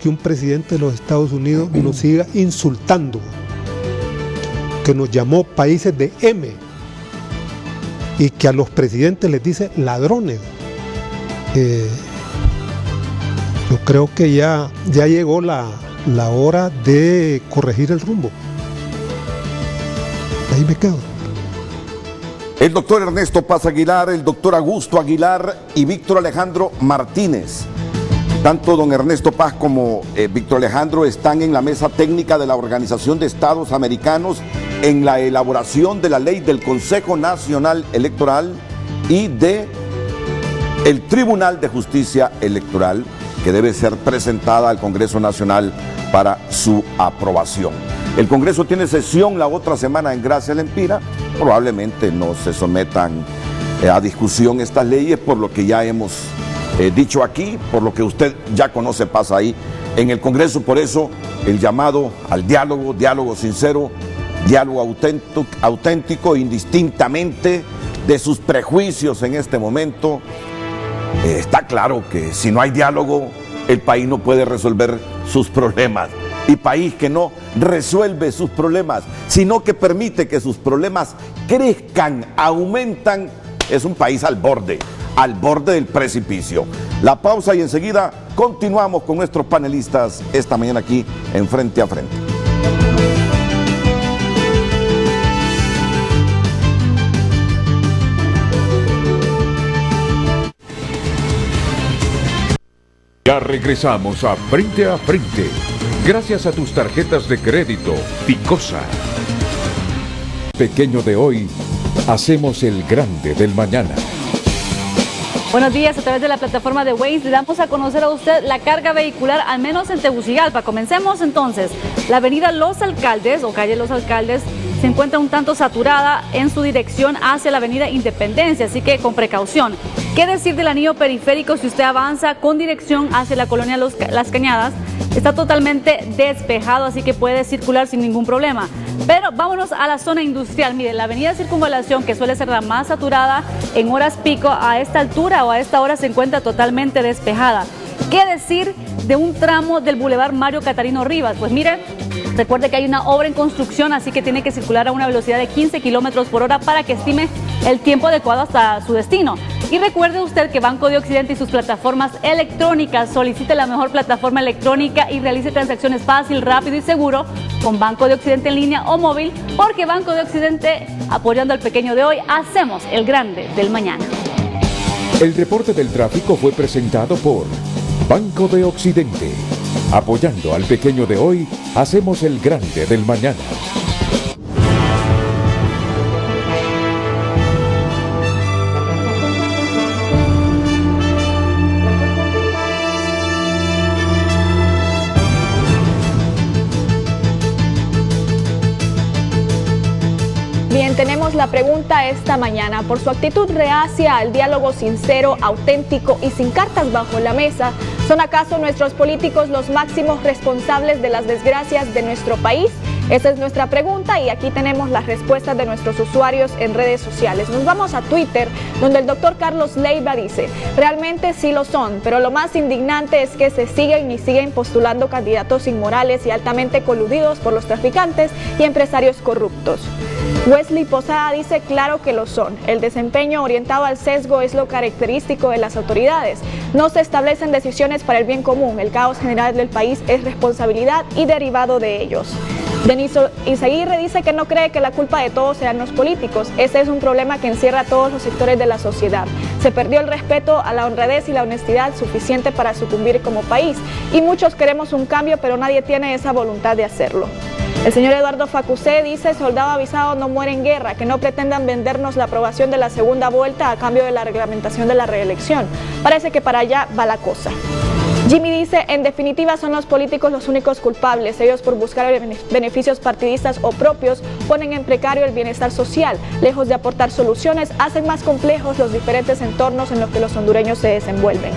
un presidente de los Estados Unidos nos siga insultando, que nos llamó países de M, y que a los presidentes les dice ladrones. Yo creo que ya llegó la hora de corregir el rumbo. Ahí me quedo. El doctor Ernesto Paz Aguilar, el doctor Augusto Aguilar y Víctor Alejandro Martínez. Tanto don Ernesto Paz como Víctor Alejandro están en la mesa técnica de la Organización de Estados Americanos en la elaboración de la ley del Consejo Nacional Electoral y de el Tribunal de Justicia Electoral, que debe ser presentada al Congreso Nacional para su aprobación. El Congreso tiene sesión la otra semana en Gracia Lempira. Probablemente no se sometan a discusión estas leyes, por lo que ya hemos dicho aquí, por lo que usted ya conoce pasa ahí en el Congreso. Por eso el llamado al diálogo sincero, diálogo auténtico, indistintamente de sus prejuicios en este momento. Está claro que si no hay diálogo, el país no puede resolver sus problemas. Y país que no resuelve sus problemas, sino que permite que sus problemas crezcan, aumentan, es un país al borde. al borde del precipicio. La pausa y enseguida continuamos con nuestros panelistas esta mañana aquí en Frente a Frente. Ya regresamos a Frente, gracias a tus tarjetas de crédito Picosa. Pequeño de hoy, hacemos el grande del mañana. Buenos días, a través de la plataforma de Waze le damos a conocer a usted la carga vehicular, al menos en Tegucigalpa. Comencemos entonces. La avenida Los Alcaldes o calle Los Alcaldes se encuentra un tanto saturada en su dirección hacia la avenida Independencia, así que con precaución. ¿Qué decir del anillo periférico si usted avanza con dirección hacia la colonia Las Cañadas? Está totalmente despejado, así que puede circular sin ningún problema. Pero vámonos a la zona industrial. Mire, la avenida Circunvalación, que suele ser la más saturada en horas pico, a esta altura o a esta hora se encuentra totalmente despejada. ¿Qué decir de un tramo del Boulevard Mario Catarino Rivas? Pues mire, recuerde que hay una obra en construcción, así que tiene que circular a una velocidad de 15 kilómetros por hora para que estime el tiempo adecuado hasta su destino. Y recuerde usted que Banco de Occidente y sus plataformas electrónicas, solicite la mejor plataforma electrónica y realice transacciones fácil, rápido y seguro con Banco de Occidente en línea o móvil, porque Banco de Occidente, apoyando al pequeño de hoy, hacemos el grande del mañana. El reporte del tráfico fue presentado por Banco de Occidente. Apoyando al pequeño de hoy, hacemos el grande del mañana. Bien, tenemos la pregunta esta mañana. Por su actitud reacia al diálogo sincero, auténtico y sin cartas bajo la mesa, ¿son acaso nuestros políticos los máximos responsables de las desgracias de nuestro país? Esa es nuestra pregunta y aquí tenemos las respuestas de nuestros usuarios en redes sociales. Nos vamos a Twitter, donde el doctor Carlos Leiva dice: realmente sí lo son, pero lo más indignante es que se siguen y siguen postulando candidatos inmorales y altamente coludidos por los traficantes y empresarios corruptos. Wesley Posada dice: claro que lo son. El desempeño orientado al sesgo es lo característico de las autoridades. No se establecen decisiones para el bien común. El caos general del país es responsabilidad y derivado de ellos. Deniso Izaguirre dice que no cree que la culpa de todos sean los políticos. Ese es un problema que encierra a todos los sectores de la sociedad. Se perdió el respeto a la honradez y la honestidad suficiente para sucumbir como país. Y muchos queremos un cambio, pero nadie tiene esa voluntad de hacerlo. El señor Eduardo Facusé dice: soldado avisado no muere en guerra, que no pretendan vendernos la aprobación de la segunda vuelta a cambio de la reglamentación de la reelección. Parece que para allá va la cosa. Jimmy dice: en definitiva son los políticos los únicos culpables. Ellos, por buscar beneficios partidistas o propios, ponen en precario el bienestar social. Lejos de aportar soluciones, hacen más complejos los diferentes entornos en los que los hondureños se desenvuelven.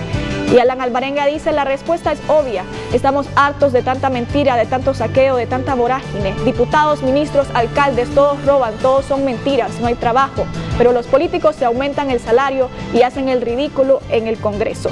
Y Alan Alvarenga dice: la respuesta es obvia. Estamos hartos de tanta mentira, de tanto saqueo, de tanta vorágine. Diputados, ministros, alcaldes, todos roban, todos son mentiras, no hay trabajo. Pero los políticos se aumentan el salario y hacen el ridículo en el Congreso.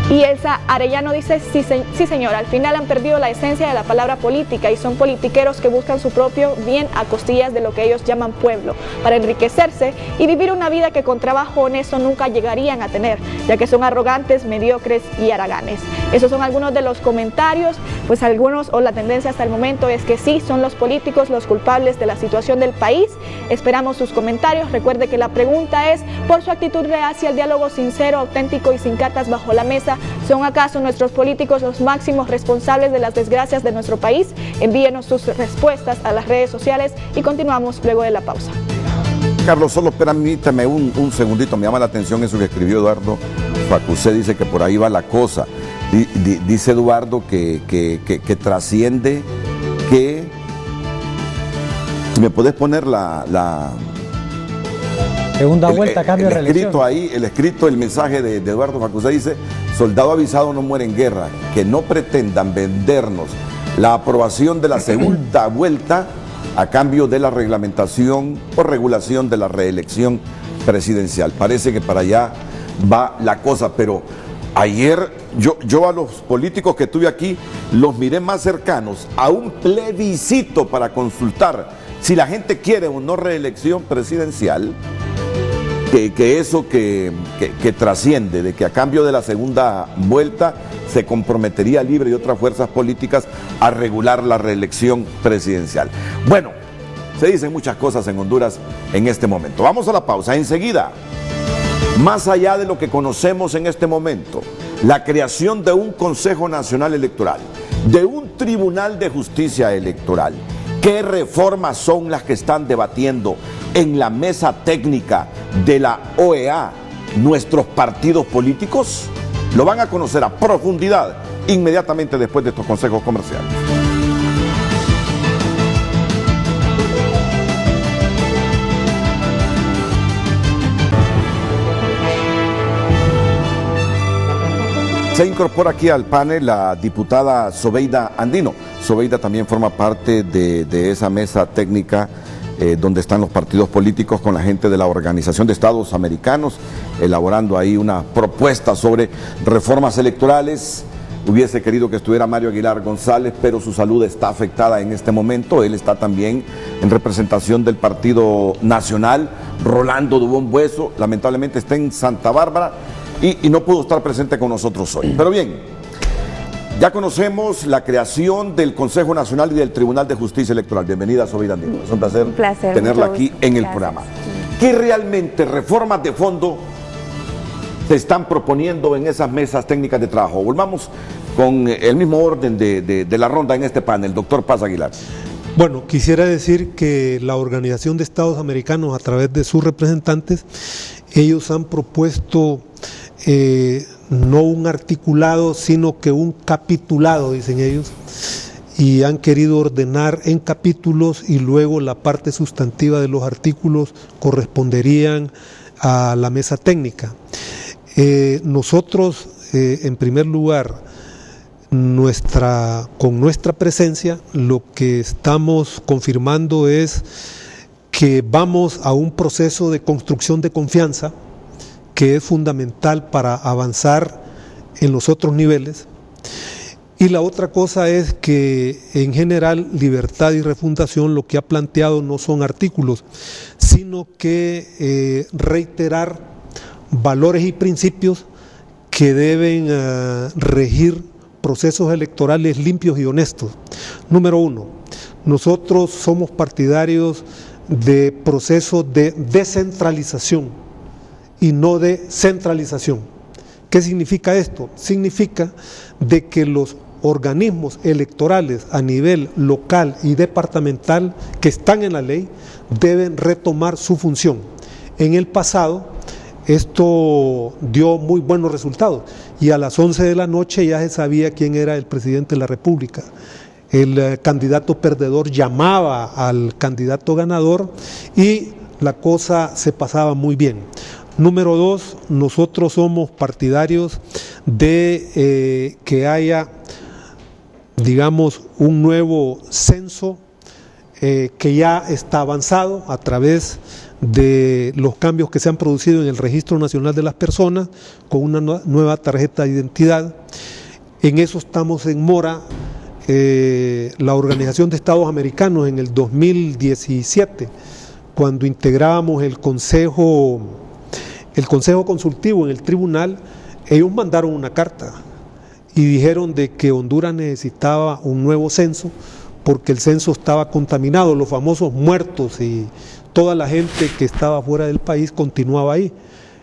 Y Elsa Arellano dice: sí señor, al final han perdido la esencia de la palabra política y son politiqueros que buscan su propio bien a costillas de lo que ellos llaman pueblo, para enriquecerse y vivir una vida que con trabajo honesto nunca llegarían a tener, ya que son arrogantes, mediocres y haraganes. Esos son algunos de los comentarios, pues algunos, o la tendencia hasta el momento es que sí, son los políticos los culpables de la situación del país. Esperamos sus comentarios. Recuerde que la pregunta es: por su actitud reacia al diálogo sincero, auténtico y sin cartas bajo la mesa, ¿son acaso nuestros políticos los máximos responsables de las desgracias de nuestro país? Envíenos sus respuestas a las redes sociales y continuamos luego de la pausa. Carlos, solo permítame un segundito, me llama la atención eso que escribió Eduardo Facusé, dice que por ahí va la cosa. Dice Eduardo que trasciende, que... ¿Me podés poner la segunda vuelta, cambio de reelección? El mensaje de Eduardo Facusé dice: soldado avisado no muere en guerra, que no pretendan vendernos la aprobación de la segunda vuelta a cambio de la reglamentación o regulación de la reelección presidencial. Parece que para allá va la cosa, pero ayer yo a los políticos que tuve aquí los miré más cercanos a un plebiscito para consultar si la gente quiere o no reelección presidencial que eso que trasciende, de que a cambio de la segunda vuelta se comprometería Libre y otras fuerzas políticas a regular la reelección presidencial. Bueno, se dicen muchas cosas en Honduras en este momento. Vamos a la pausa. Enseguida, más allá de lo que conocemos en este momento, la creación de un Consejo Nacional Electoral, de un Tribunal de Justicia Electoral. ¿Qué reformas son las que están debatiendo en la mesa técnica de la OEA nuestros partidos políticos? Lo van a conocer a profundidad inmediatamente después de estos consejos comerciales. Se incorpora aquí al panel la diputada Zobeida Andino. Zobeida también forma parte de esa mesa técnica donde están los partidos políticos con la gente de la Organización de Estados Americanos, elaborando ahí una propuesta sobre reformas electorales. Hubiese querido que estuviera Mario Aguilar González, pero su salud está afectada en este momento. Él está también en representación del Partido Nacional. Rolando Dubón Bueso, lamentablemente está en Santa Bárbara y no pudo estar presente con nosotros hoy. Pero bien, ya conocemos la creación del Consejo Nacional y del Tribunal de Justicia Electoral. Bienvenida, Zobeida Andino. Es un placer tenerla aquí en el programa. ¿Qué realmente reformas de fondo se están proponiendo en esas mesas técnicas de trabajo? Volvamos con el mismo orden de la ronda en este panel. Doctor Paz Aguilar. Bueno, quisiera decir que la Organización de Estados Americanos, a través de sus representantes, ellos han propuesto no un articulado, sino que un capitulado, dicen ellos, y han querido ordenar en capítulos y luego la parte sustantiva de los artículos corresponderían a la mesa técnica. Nosotros, en primer lugar, con nuestra presencia, lo que estamos confirmando es que vamos a un proceso de construcción de confianza que es fundamental para avanzar en los otros niveles. Y la otra cosa es que en general Libertad y Refundación lo que ha planteado no son artículos, sino que reiterar valores y principios que deben regir procesos electorales limpios y honestos. Número uno, nosotros somos partidarios de procesos de descentralización y no de centralización. ¿Qué significa esto? Significa de que los organismos electorales a nivel local y departamental que están en la ley deben retomar su función. En el pasado esto dio muy buenos resultados y a las 11 de la noche ya se sabía quién era el presidente de la República. El candidato perdedor llamaba al candidato ganador y la cosa se pasaba muy bien. Número dos, nosotros somos partidarios de que haya, digamos, un nuevo censo que ya está avanzado a través de los cambios que se han producido en el Registro Nacional de las Personas con una nueva tarjeta de identidad. En eso estamos en mora. La Organización de Estados Americanos en el 2017, cuando integrábamos el Consejo Consultivo en el tribunal, ellos mandaron una carta y dijeron de que Honduras necesitaba un nuevo censo porque el censo estaba contaminado, los famosos muertos y toda la gente que estaba fuera del país continuaba ahí.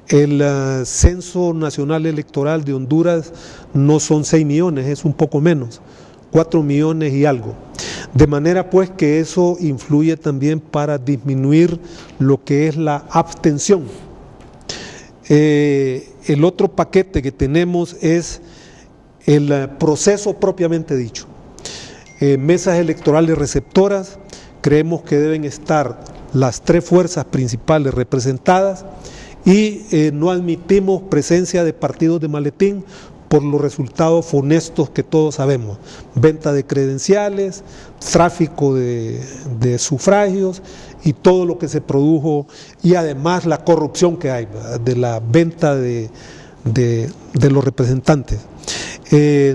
El Censo Nacional Electoral de Honduras no son 6 millones, es un poco menos, 4 millones y algo. De manera pues que eso influye también para disminuir lo que es la abstención. El otro paquete que tenemos es el proceso propiamente dicho. Mesas electorales receptoras, creemos que deben estar las 3 fuerzas principales representadas y no admitimos presencia de partidos de maletín por los resultados funestos que todos sabemos: venta de credenciales, tráfico de sufragios y todo lo que se produjo, y además la corrupción que hay, ¿verdad?, de la venta de los representantes.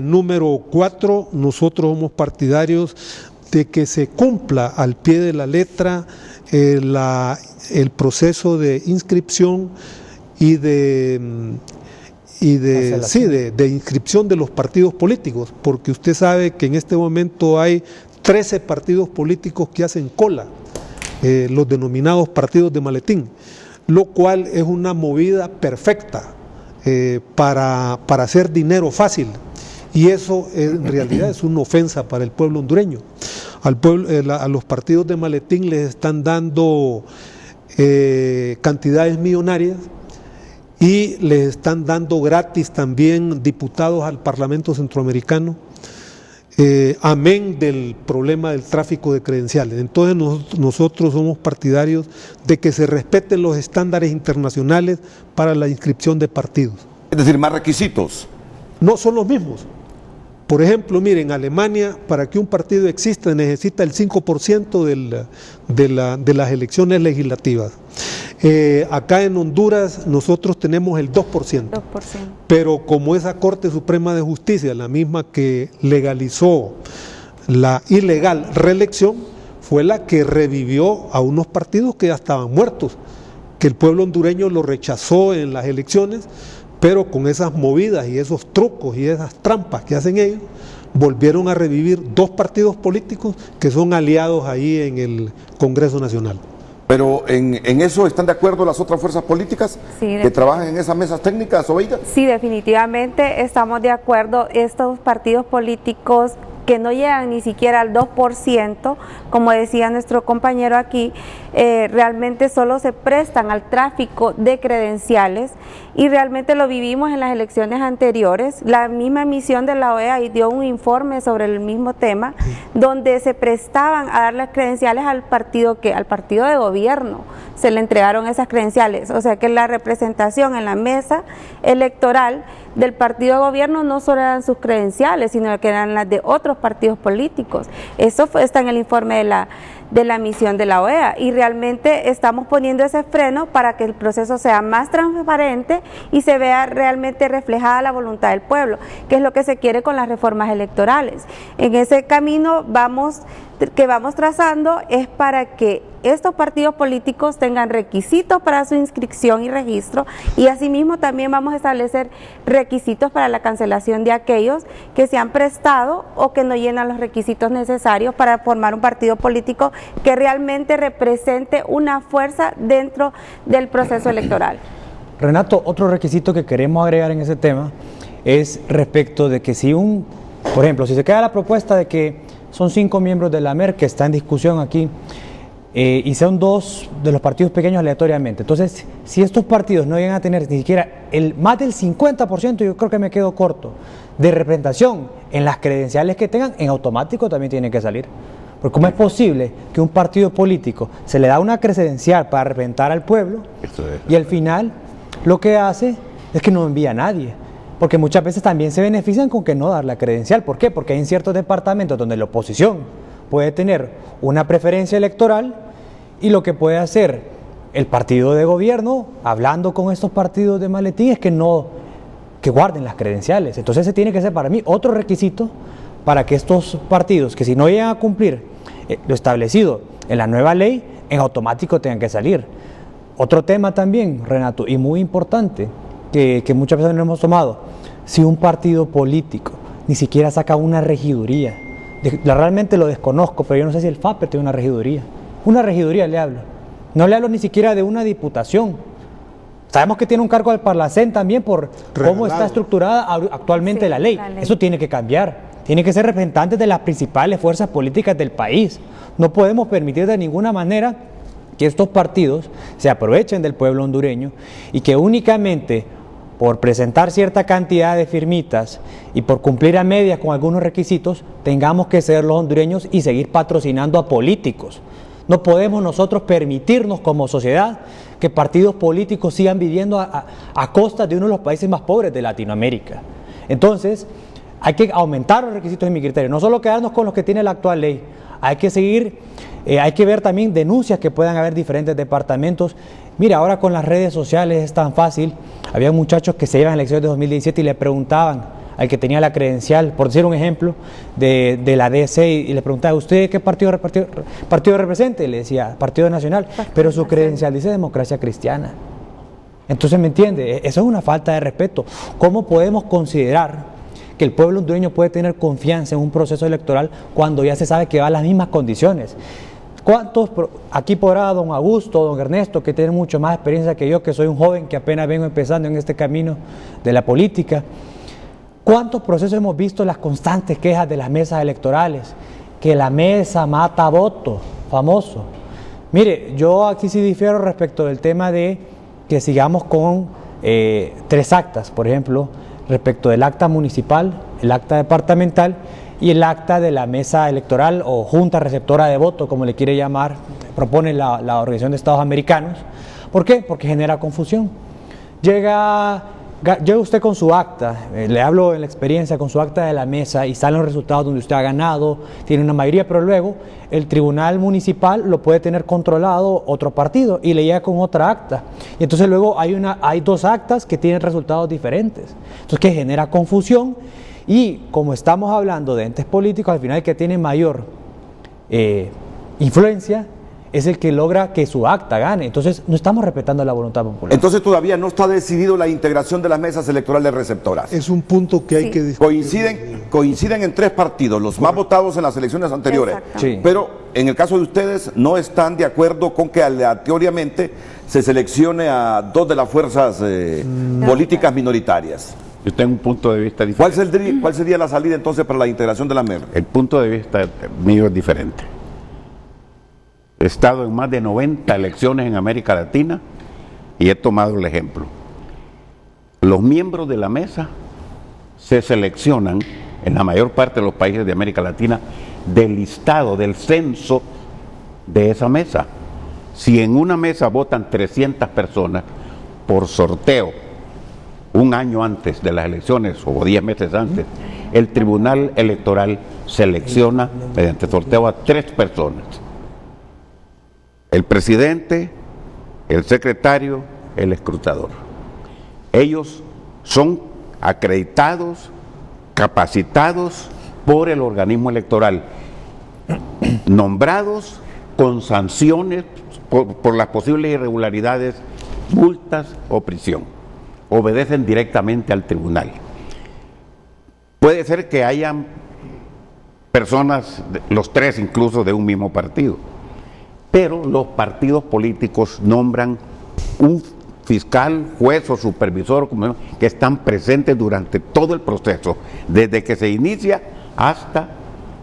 Número 4, nosotros somos partidarios de que se cumpla al pie de la letra la el proceso de inscripción y de inscripción de los partidos políticos, porque usted sabe que en este momento hay 13 partidos políticos que hacen cola, los denominados partidos de maletín, lo cual es una movida perfecta para hacer dinero fácil, y eso en realidad es una ofensa para el pueblo hondureño. A los partidos de maletín les están dando cantidades millonarias y les están dando gratis también diputados al Parlamento Centroamericano, amén del problema del tráfico de credenciales. Entonces nosotros somos partidarios de que se respeten los estándares internacionales para la inscripción de partidos. Es decir, más requisitos. No son los mismos. Por ejemplo, miren, Alemania, para que un partido exista, necesita el 5% de las elecciones legislativas. Acá en Honduras nosotros tenemos el 2%. Pero como esa Corte Suprema de Justicia, la misma que legalizó la ilegal reelección, fue la que revivió a unos partidos que ya estaban muertos, que el pueblo hondureño lo rechazó en las elecciones, pero con esas movidas y esos trucos y esas trampas que hacen ellos, volvieron a revivir dos partidos políticos que son aliados ahí en el Congreso Nacional. Pero en eso están de acuerdo las otras fuerzas políticas que trabajan en esas mesas técnicas, Oveida. Sí, definitivamente estamos de acuerdo. Estos partidos políticos que no llegan ni siquiera al 2%, como decía nuestro compañero aquí, realmente solo se prestan al tráfico de credenciales, y realmente lo vivimos en las elecciones anteriores. La misma misión de la OEA dio un informe sobre el mismo tema, donde se prestaban a dar las credenciales al partido de gobierno se le entregaron esas credenciales. O sea que la representación en la mesa electoral del partido de gobierno no solo eran sus credenciales, sino que eran las de otros partidos políticos. Eso está en el informe de la misión de la OEA, y realmente estamos poniendo ese freno para que el proceso sea más transparente y se vea realmente reflejada la voluntad del pueblo, que es lo que se quiere con las reformas electorales. En ese camino que vamos trazando es para que estos partidos políticos tengan requisitos para su inscripción y registro, y asimismo también vamos a establecer requisitos para la cancelación de aquellos que se han prestado o que no llenan los requisitos necesarios para formar un partido político que realmente represente una fuerza dentro del proceso electoral. Renato, otro requisito que queremos agregar en ese tema es respecto de que por ejemplo, si se queda la propuesta de que son 5 miembros de la MER que está en discusión aquí, y son 2 de los partidos pequeños aleatoriamente. Entonces, si estos partidos no llegan a tener ni siquiera más del 50%, yo creo que me quedo corto, de representación en las credenciales que tengan, en automático también tienen que salir. Porque ¿cómo es posible que un partido político se le da una credencial para representar al pueblo y al final lo que hace es que no envía a nadie? Porque muchas veces también se benefician con que no dar la credencial. ¿Por qué? Porque hay en ciertos departamentos donde la oposición puede tener una preferencia electoral, y lo que puede hacer el partido de gobierno, hablando con estos partidos de maletín, es que guarden las credenciales. Entonces ese tiene que ser para mí otro requisito para que estos partidos, que si no llegan a cumplir lo establecido en la nueva ley, en automático tengan que salir. Otro tema también, Renato, y muy importante, que muchas veces no hemos tomado: si un partido político ni siquiera saca una regiduría, realmente lo desconozco, pero yo no sé si el FAPER tiene una regiduría le hablo, no le hablo ni siquiera de una diputación. Sabemos que tiene un cargo al Parlacén también por cómo está estructurada actualmente la ley. Eso tiene que cambiar, tiene que ser representantes de las principales fuerzas políticas del país. No podemos permitir de ninguna manera que estos partidos se aprovechen del pueblo hondureño y que únicamente por presentar cierta cantidad de firmitas y por cumplir a medias con algunos requisitos, tengamos que ser los hondureños y seguir patrocinando a políticos. No podemos nosotros permitirnos como sociedad que partidos políticos sigan viviendo a costa de uno de los países más pobres de Latinoamérica. Entonces, hay que aumentar los requisitos en mi criterio, no solo quedarnos con los que tiene la actual ley, hay que seguir, hay que ver también denuncias que puedan haber diferentes departamentos. Mira, ahora con las redes sociales es tan fácil. Había muchachos que se iban a elecciones de 2017 y le preguntaban al que tenía la credencial, por decir un ejemplo, de la DC y le preguntaba, ¿usted qué partido representa? Y le decía, Partido Nacional, pero su credencial dice Democracia Cristiana. Entonces, ¿me entiende? Eso es una falta de respeto. ¿Cómo podemos considerar que el pueblo hondureño puede tener confianza en un proceso electoral cuando ya se sabe que va a las mismas condiciones? ¿Cuántos, aquí podrá don Augusto, don Ernesto, que tienen mucho más experiencia que yo, que soy un joven que apenas vengo empezando en este camino de la política, cuántos procesos hemos visto las constantes quejas de las mesas electorales, que la mesa mata votos, famoso? Mire, yo aquí sí difiero respecto del tema de que sigamos con 3 actas, por ejemplo, respecto del acta municipal, el acta departamental y el acta de la mesa electoral o junta receptora de voto, como le quiere llamar, propone la Organización de Estados Americanos. ¿Por qué? Porque genera confusión. Llega usted con su acta, le hablo en la experiencia, con su acta de la mesa y salen los resultados donde usted ha ganado, tiene una mayoría, pero luego el tribunal municipal lo puede tener controlado otro partido y le llega con otra acta. Y entonces luego hay 2 actas que tienen resultados diferentes. Entonces, que genera confusión. Y como estamos hablando de entes políticos, al final el que tiene mayor influencia es el que logra que su acta gane. Entonces no estamos respetando la voluntad popular. Entonces todavía no está decidido la integración de las mesas electorales receptoras. Es un punto que hay que discutir. Coinciden en 3 partidos, los más votados en las elecciones anteriores. Sí. Pero en el caso de ustedes no están de acuerdo con que aleatoriamente se seleccione a 2 de las fuerzas políticas minoritarias. Yo tengo un punto de vista diferente. ¿Cuál sería la salida entonces para la integración de la MER? El punto de vista mío es diferente. He estado en más de 90 elecciones en América Latina y he tomado el ejemplo. Los miembros de la mesa se seleccionan en la mayor parte de los países de América Latina del listado, del censo de esa mesa. Si en una mesa votan 300 personas por sorteo, un año antes de las elecciones o 10 meses antes, el Tribunal Electoral selecciona mediante sorteo a 3 personas. El presidente, el secretario, el escrutador. Ellos son acreditados, capacitados por el organismo electoral, nombrados con sanciones por las posibles irregularidades, multas o prisión. Obedecen directamente al tribunal. Puede ser que hayan personas, los 3 incluso de un mismo partido, pero los partidos políticos nombran un fiscal, juez o supervisor que están presentes durante todo el proceso, desde que se inicia hasta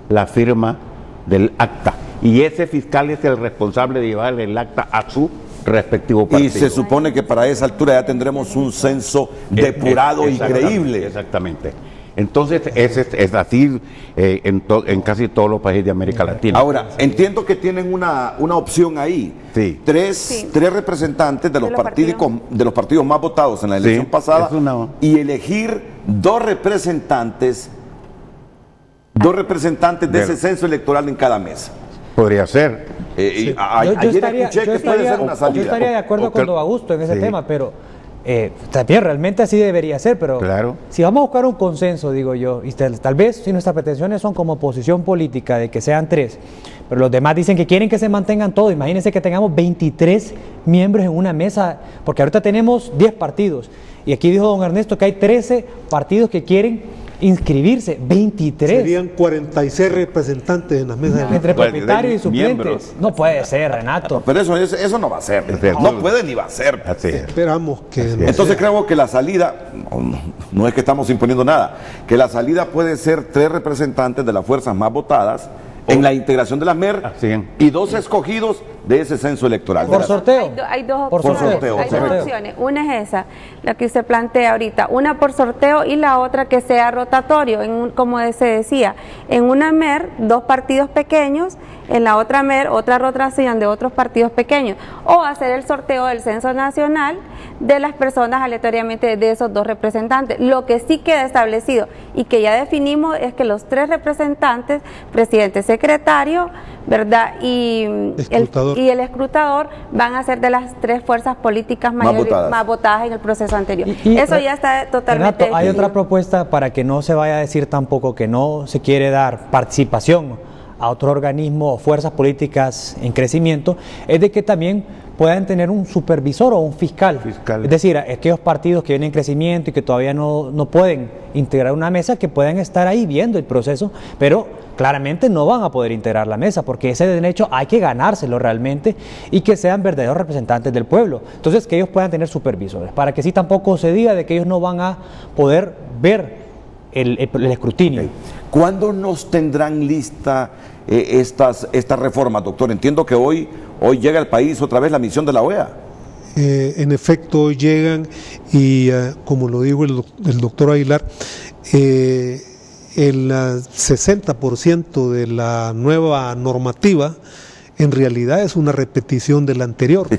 la firma del acta. Y ese fiscal es el responsable de llevar el acta a su respectivo partido. Y se supone que para esa altura ya tendremos un censo depurado y creíble. Exactamente. Entonces es así en casi todos los países de América Latina. Ahora, entiendo que tienen una opción ahí. Sí. Tres representantes de los partidos más votados en la elección pasada y elegir 2 representantes de ese censo electoral en cada mesa. Podría ser. Yo estaría de acuerdo con don Augusto en ese tema, pero también realmente así debería ser, pero claro, si vamos a buscar un consenso, digo yo, y tal vez si nuestras pretensiones son como posición política de que sean 3, pero los demás dicen que quieren que se mantengan todos, imagínense que tengamos 23 miembros en una mesa, porque ahorita tenemos 10 partidos, y aquí dijo don Ernesto que hay 13 partidos que quieren inscribirse, 23. Serían 46 representantes en las mesas. Entre propietarios y suplentes. No puede ser, Renato. Pero eso no va a ser. No puede ni va a ser. Esperamos que no. Entonces creo que la salida, no es que estamos imponiendo nada, que la salida puede ser 3 representantes de las fuerzas más votadas en la integración de las MER y 2 escogidos de ese censo electoral. Por sorteo. Hay dos opciones. Una es esa, la que usted plantea ahorita. Una por sorteo y la otra que sea rotatorio. Como se decía, en una MER, 2 partidos pequeños, en la otra MER, otra rotación de otros partidos pequeños. O hacer el sorteo del censo nacional de las personas aleatoriamente de esos 2 representantes. Lo que sí queda establecido y que ya definimos es que los 3 representantes, presidente, secretario secretario, ¿verdad? Y el escrutador van a ser de las 3 fuerzas políticas más votadas en el proceso anterior. Eso ya está totalmente... Renato, hay otra propuesta para que no se vaya a decir tampoco que no se quiere dar participación a otro organismo o fuerzas políticas en crecimiento, es de que también puedan tener un supervisor o un fiscal. Es decir, aquellos partidos que vienen en crecimiento y que todavía no pueden integrar una mesa, que puedan estar ahí viendo el proceso, pero claramente no van a poder integrar la mesa, porque ese derecho hay que ganárselo realmente y que sean verdaderos representantes del pueblo. Entonces, que ellos puedan tener supervisores, para que sí tampoco se diga de que ellos no van a poder ver el escrutinio. ¿Cuándo nos tendrán lista estas reformas, doctor? Entiendo que hoy llega al país otra vez la misión de la OEA. En efecto, hoy llegan y como lo dijo el doctor Aguilar, el 60% de la nueva normativa en realidad es una repetición de la anterior.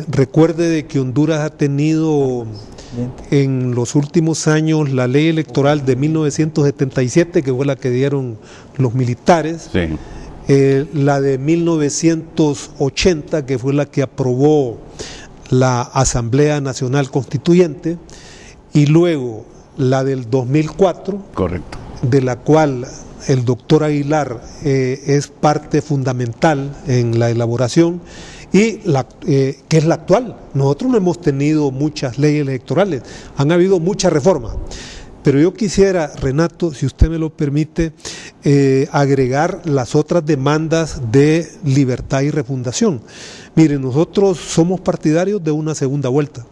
Recuerde de que Honduras ha tenido en los últimos años la ley electoral de 1977, que fue la que dieron los militares, la de 1980, que fue la que aprobó la Asamblea Nacional Constituyente, y luego la del 2004, correcto, de la cual el doctor Aguilar es parte fundamental en la elaboración, y que es la actual. Nosotros no hemos tenido muchas leyes electorales, han habido muchas reformas, pero yo quisiera, Renato, si usted me lo permite, agregar las otras demandas de libertad y refundación. Miren, nosotros somos partidarios de una segunda vuelta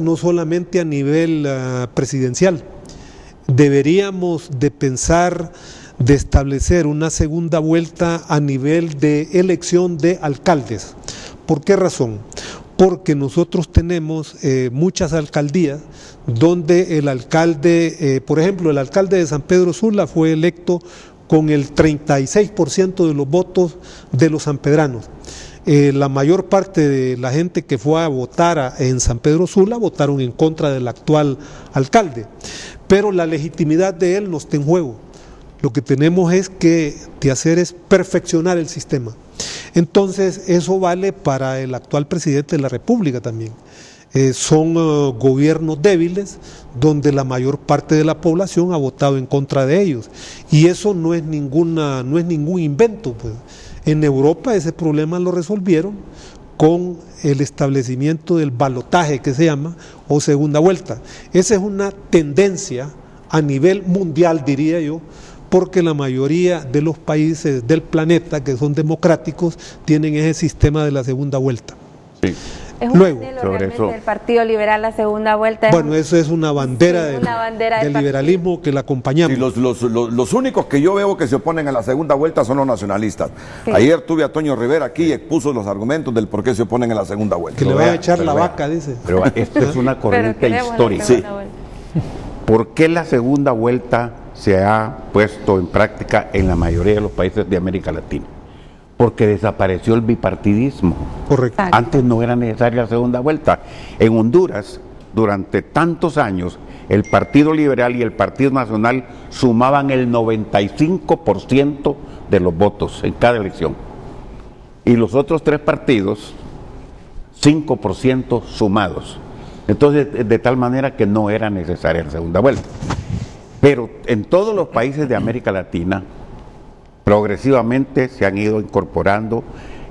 no solamente a nivel presidencial. Deberíamos de pensar de establecer una segunda vuelta a nivel de elección de alcaldes. ¿Por qué razón? Porque nosotros tenemos muchas alcaldías donde el alcalde, por ejemplo, el alcalde de San Pedro Sula fue electo con el 36% de los votos de los sanpedranos. La mayor parte de la gente que fue a votar en San Pedro Sula votaron en contra del actual alcalde, pero la legitimidad de él no está en juego. Lo que tenemos es que hacer es perfeccionar el sistema. Entonces eso vale para el actual presidente de la República también. Son gobiernos débiles donde la mayor parte de la población ha votado en contra de ellos, y eso no es ningún invento, pues. En Europa ese problema lo resolvieron con el establecimiento del balotaje, que se llama, o segunda vuelta. Esa es una tendencia a nivel mundial, diría yo, porque la mayoría de los países del planeta que son democráticos tienen ese sistema de la segunda vuelta. Sí. Luego, sobre eso, del Partido Liberal, la segunda vuelta. Bueno, eso es una bandera, del liberalismo que la acompañamos. Sí, los únicos que yo veo que se oponen a la segunda vuelta son los nacionalistas. Sí. Ayer tuve a Toño Rivera aquí y expuso los argumentos del por qué se oponen a la segunda vuelta. Que le vaya a echar la vaca, dice. Pero esto es una corriente histórica. Sí. ¿Por qué la segunda vuelta se ha puesto en práctica en la mayoría de los países de América Latina? Porque desapareció el bipartidismo. Correcto. Antes no era necesaria la segunda vuelta. En Honduras, durante tantos años, el Partido Liberal y el Partido Nacional sumaban el 95% de los votos en cada elección. Y los otros 3 partidos, 5% sumados. Entonces, de tal manera que no era necesaria la segunda vuelta. Pero en todos los países de América Latina, progresivamente se han ido incorporando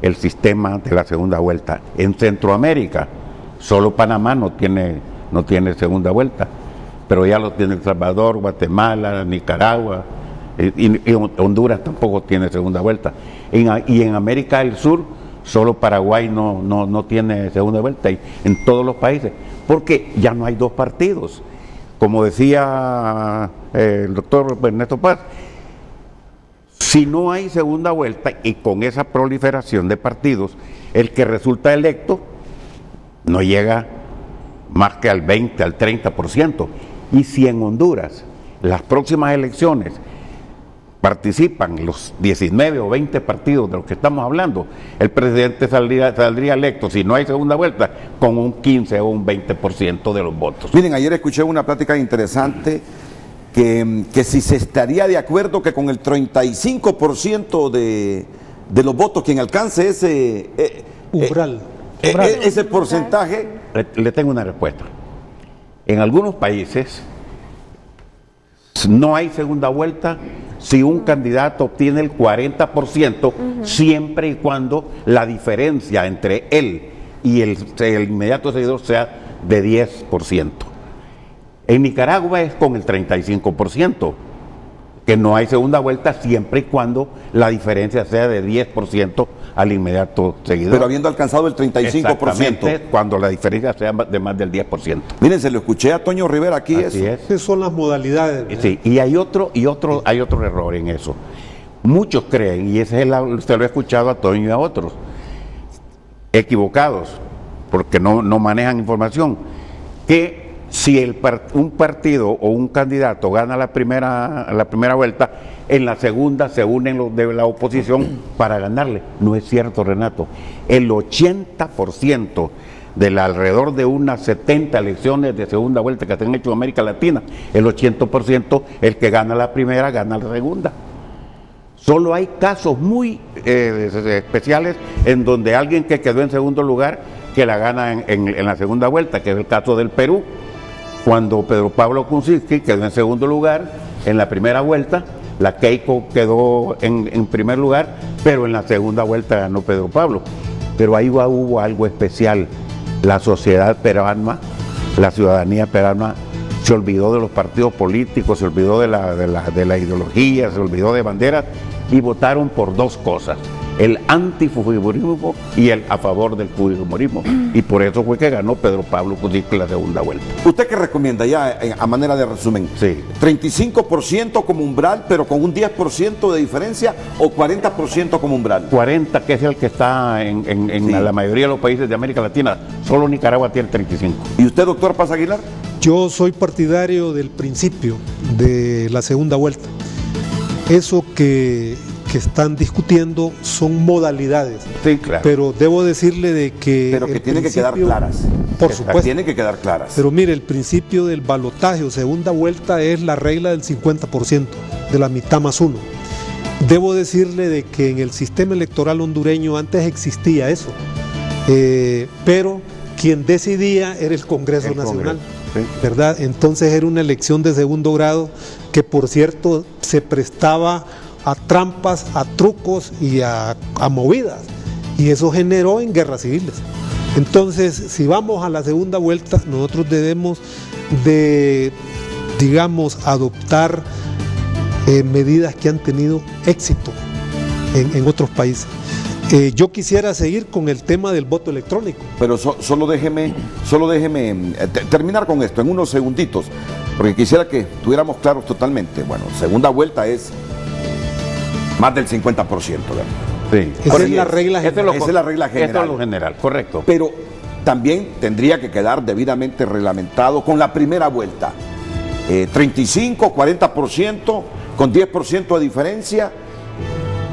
el sistema de la segunda vuelta. En Centroamérica, solo Panamá no tiene segunda vuelta, pero ya lo tiene El Salvador, Guatemala, Nicaragua, y Honduras tampoco tiene segunda vuelta. Y en América del Sur, solo Paraguay no tiene segunda vuelta, y en todos los países, porque ya no hay 2 partidos. Como decía el doctor Ernesto Paz, si no hay segunda vuelta y con esa proliferación de partidos, el que resulta electo no llega más que al 20, al 30%. Y si en Honduras las próximas elecciones participan los 19 o 20 partidos de los que estamos hablando, el presidente saldría electo, si no hay segunda vuelta, con un 15 o un 20% de los votos. Miren, ayer escuché una plática interesante que si se estaría de acuerdo que con el 35% de los votos quien alcance ese Umbral. ese porcentaje. Le tengo una respuesta. En algunos países no hay segunda vuelta si un candidato obtiene el 40%, siempre y cuando la diferencia entre él y el inmediato seguidor sea de 10%. En Nicaragua es con el 35%, que no hay segunda vuelta siempre y cuando la diferencia sea de 10% al inmediato seguidor. Pero habiendo alcanzado el 35%. Exactamente, cuando la diferencia sea de más del 10%. Miren, se lo escuché a Toño Rivera aquí. Así es. Esas son las modalidades, ¿verdad? Sí, y hay otro error en eso. Muchos creen, y ese es usted lo ha escuchado a Toño y a otros, equivocados, porque no manejan información, que si un partido o un candidato gana la primera vuelta, en la segunda se unen los de la oposición para ganarle. No es cierto, Renato. El 80% de alrededor de unas 70 elecciones de segunda vuelta que se han hecho en América Latina, el 80%, el que gana la primera, gana la segunda. Solo hay casos muy especiales en donde alguien que quedó en segundo lugar, que la gana en la segunda vuelta, que es el caso del Perú, cuando Pedro Pablo Kuczynski quedó en segundo lugar en la primera vuelta, la Keiko quedó en primer lugar, pero en la segunda vuelta ganó Pedro Pablo. Pero ahí hubo algo especial. La sociedad peruana, la ciudadanía peruana, se olvidó de los partidos políticos, se olvidó de la ideología, se olvidó de banderas y votaron por dos cosas: el antifujimorismo y el a favor del fujimorismo. Y por eso fue que ganó Pedro Pablo Kuczynski la segunda vuelta. ¿Usted qué recomienda ya a manera de resumen? Sí. 35% como umbral, pero con un 10% de diferencia, o 40% como umbral. 40, que es el que está en la mayoría de los países de América Latina. Solo Nicaragua tiene 35. ¿Y usted, doctor Paz Aguilar? Yo soy partidario del principio de la segunda vuelta. Eso que están discutiendo son modalidades. Sí, claro. Pero debo decirle de que... Pero que tienen que quedar claras. Por supuesto. Tienen que quedar claras. Pero mire, el principio del balotaje o segunda vuelta es la regla del 50%, de la mitad más uno. Debo decirle de que en el sistema electoral hondureño antes existía eso, pero quien decidía era el Congreso Nacional, sí, ¿verdad? Entonces era una elección de segundo grado que, por cierto, se prestaba a trampas, a trucos y a movidas, y eso generó en guerras civiles. Entonces, si vamos a la segunda vuelta, nosotros debemos de, digamos, adoptar medidas que han tenido éxito en otros países. Yo quisiera seguir con el tema del voto electrónico. Pero solo déjeme terminar con esto en unos segunditos, porque quisiera que tuviéramos claros totalmente. Bueno, segunda vuelta es más del 50%, ¿verdad? Sí. Esa es la regla general. Esa es la regla general. Esto es lo general, correcto. Pero también tendría que quedar debidamente reglamentado con la primera vuelta. 35, 40%, con 10% de diferencia.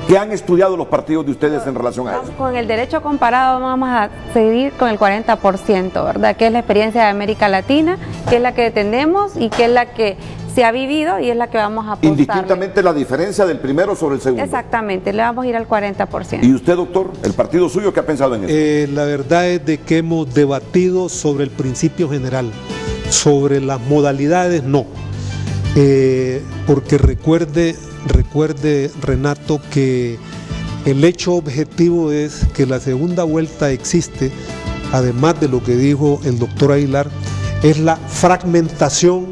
¿Qué han estudiado los partidos de ustedes en relación a eso? Con el derecho comparado vamos a seguir con el 40%, ¿verdad? Que es la experiencia de América Latina, que es la que tenemos y que es la que se ha vivido y es la que vamos a apostar. Indistintamente la diferencia del primero sobre el segundo. Exactamente, le vamos a ir al 40%. ¿Y usted, doctor, el partido suyo, qué ha pensado en eso? La verdad es de que hemos debatido sobre el principio general, sobre las modalidades no, porque recuerde, Renato, que el hecho objetivo es que la segunda vuelta existe, además de lo que dijo el doctor Aguilar, es la fragmentación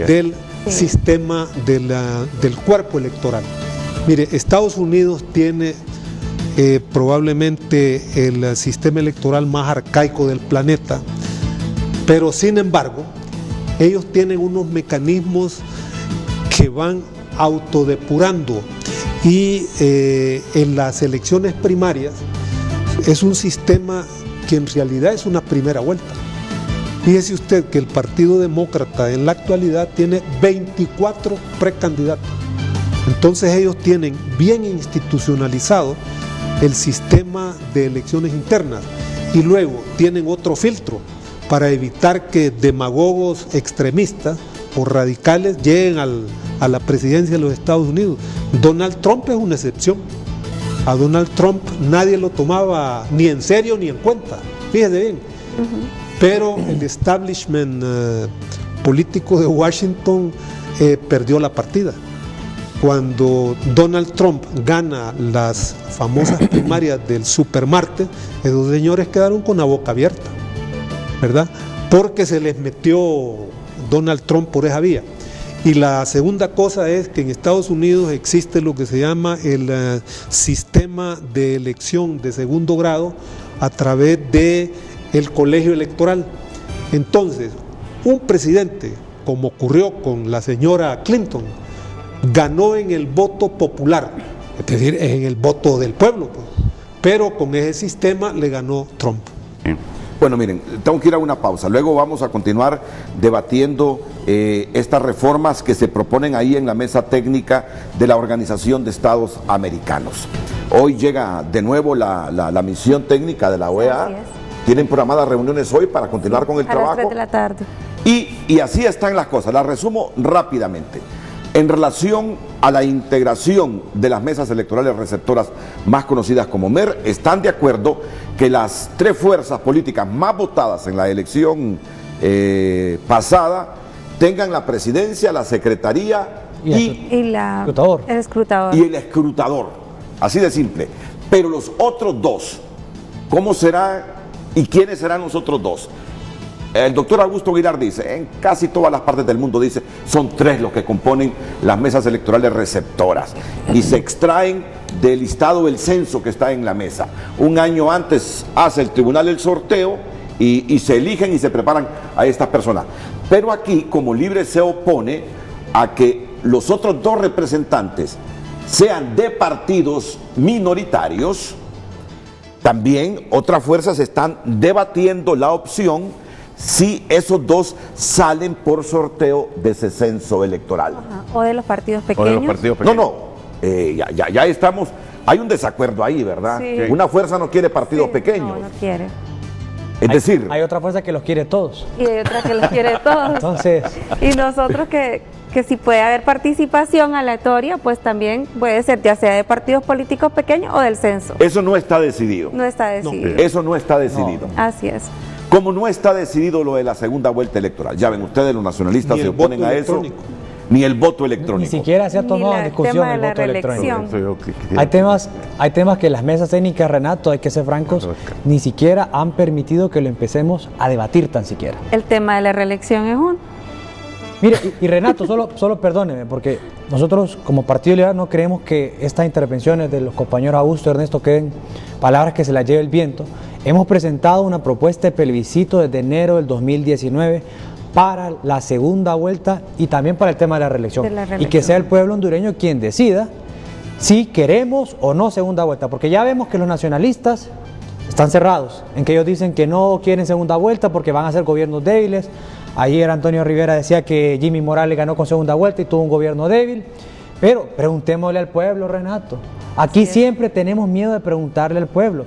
del sistema del cuerpo electoral. Mire, Estados Unidos tiene probablemente el sistema electoral más arcaico del planeta, pero sin embargo, ellos tienen unos mecanismos que van autodepurando, y en las elecciones primarias es un sistema que en realidad es una primera vuelta. Fíjese usted que el Partido Demócrata en la actualidad tiene 24 precandidatos. Entonces ellos tienen bien institucionalizado el sistema de elecciones internas, y luego tienen otro filtro para evitar que demagogos extremistas o radicales lleguen a la presidencia de los Estados Unidos. Donald Trump es una excepción. A Donald Trump nadie lo tomaba ni en serio ni en cuenta, fíjese bien. Pero el establishment político de Washington perdió la partida. Cuando Donald Trump gana las famosas primarias del supermartes, esos señores quedaron con la boca abierta, ¿verdad? Porque se les metió Donald Trump por esa vía. Y la segunda cosa es que en Estados Unidos existe lo que se llama el sistema de elección de segundo grado a través del colegio electoral. Entonces, un presidente, como ocurrió con la señora Clinton, ganó en el voto popular, es decir, en el voto del pueblo, pues. Pero con ese sistema le ganó Trump. Bueno, miren, tengo que ir a una pausa, luego vamos a continuar debatiendo estas reformas que se proponen ahí en la mesa técnica de la Organización de Estados Americanos. Hoy llega de nuevo la misión técnica de la OEA, tienen programadas reuniones hoy para continuar con el trabajo. A las 3 de la tarde. Y así están las cosas, las resumo rápidamente. En relación a la integración de las mesas electorales receptoras más conocidas como MER, están de acuerdo que las 3 fuerzas políticas más votadas en la elección pasada tengan la presidencia, la secretaría y el escrutador. Y el escrutador, así de simple. Pero los otros 2, ¿cómo será y quiénes serán los otros 2? El doctor Augusto Aguilar dice, en casi todas las partes del mundo dice, son 3 los que componen las mesas electorales receptoras y se extraen del listado del censo que está en la mesa. Un año antes hace el tribunal el sorteo y se eligen y se preparan a estas personas. Pero aquí, como Libre se opone a que los otros 2 representantes sean de partidos minoritarios, también otras fuerzas están debatiendo la opción si esos 2 salen por sorteo de ese censo electoral. O de los partidos pequeños. No, ya estamos, hay un desacuerdo ahí, ¿verdad? Sí. Una fuerza no quiere partidos pequeños. No quiere. Es decir, hay otra fuerza que los quiere todos. Y hay otra que los quiere todos. Entonces, y nosotros que si puede haber participación aleatoria, pues también puede ser ya sea de partidos políticos pequeños o del censo. eso no está decidido. No está decidido. Eso no está decidido. Así es. Como no está decidido lo de la segunda vuelta electoral. Ya ven ustedes, los nacionalistas se oponen a eso. Ni el voto electrónico. Ni siquiera se ha tomado en discusión el voto electrónico. Hay temas que las mesas técnicas, Renato, hay que ser francos, ni siquiera han permitido que lo empecemos a debatir tan siquiera. El tema de la reelección es uno. Mire, y Renato, solo perdóneme, porque nosotros como Partido Liberal no creemos que estas intervenciones de los compañeros Augusto y Ernesto queden palabras que se las lleve el viento. Hemos presentado una propuesta de plebiscito desde enero del 2019 para la segunda vuelta y también para el tema de la reelección. Y que sea el pueblo hondureño quien decida si queremos o no segunda vuelta, porque ya vemos que los nacionalistas están cerrados, en que ellos dicen que no quieren segunda vuelta porque van a ser gobiernos débiles. Ayer Antonio Rivera decía que Jimmy Morales ganó con segunda vuelta y tuvo un gobierno débil, pero preguntémosle al pueblo, Renato. Aquí siempre tenemos miedo de preguntarle al pueblo.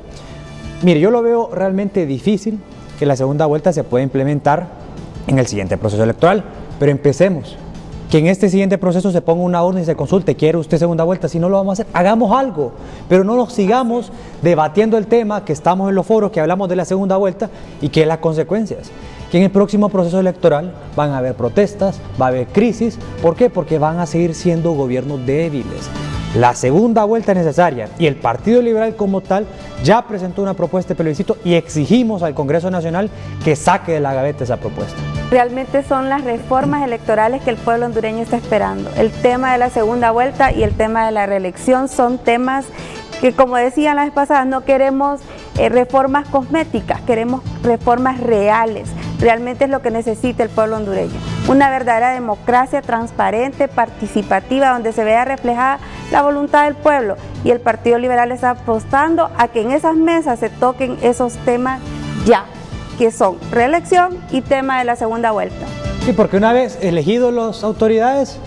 Mire, yo lo veo realmente difícil que la segunda vuelta se pueda implementar en el siguiente proceso electoral, pero empecemos. Que en este siguiente proceso se ponga una urna y se consulte, ¿quiere usted segunda vuelta? Si no lo vamos a hacer, hagamos algo, pero no nos sigamos debatiendo el tema, que estamos en los foros, que hablamos de la segunda vuelta y que las consecuencias. Que en el próximo proceso electoral van a haber protestas, va a haber crisis. ¿Por qué? Porque van a seguir siendo gobiernos débiles. La segunda vuelta es necesaria y el Partido Liberal como tal ya presentó una propuesta de plebiscito y exigimos al Congreso Nacional que saque de la gaveta esa propuesta. Realmente son las reformas electorales que el pueblo hondureño está esperando. El tema de la segunda vuelta y el tema de la reelección son temas que, como decían la vez pasada, no queremos reformas cosméticas, queremos reformas reales. Realmente es lo que necesita el pueblo hondureño. Una verdadera democracia transparente, participativa, donde se vea reflejada la voluntad del pueblo. Y el Partido Liberal está apostando a que en esas mesas se toquen esos temas ya, que son reelección y tema de la segunda vuelta. Sí, porque una vez elegidos las autoridades,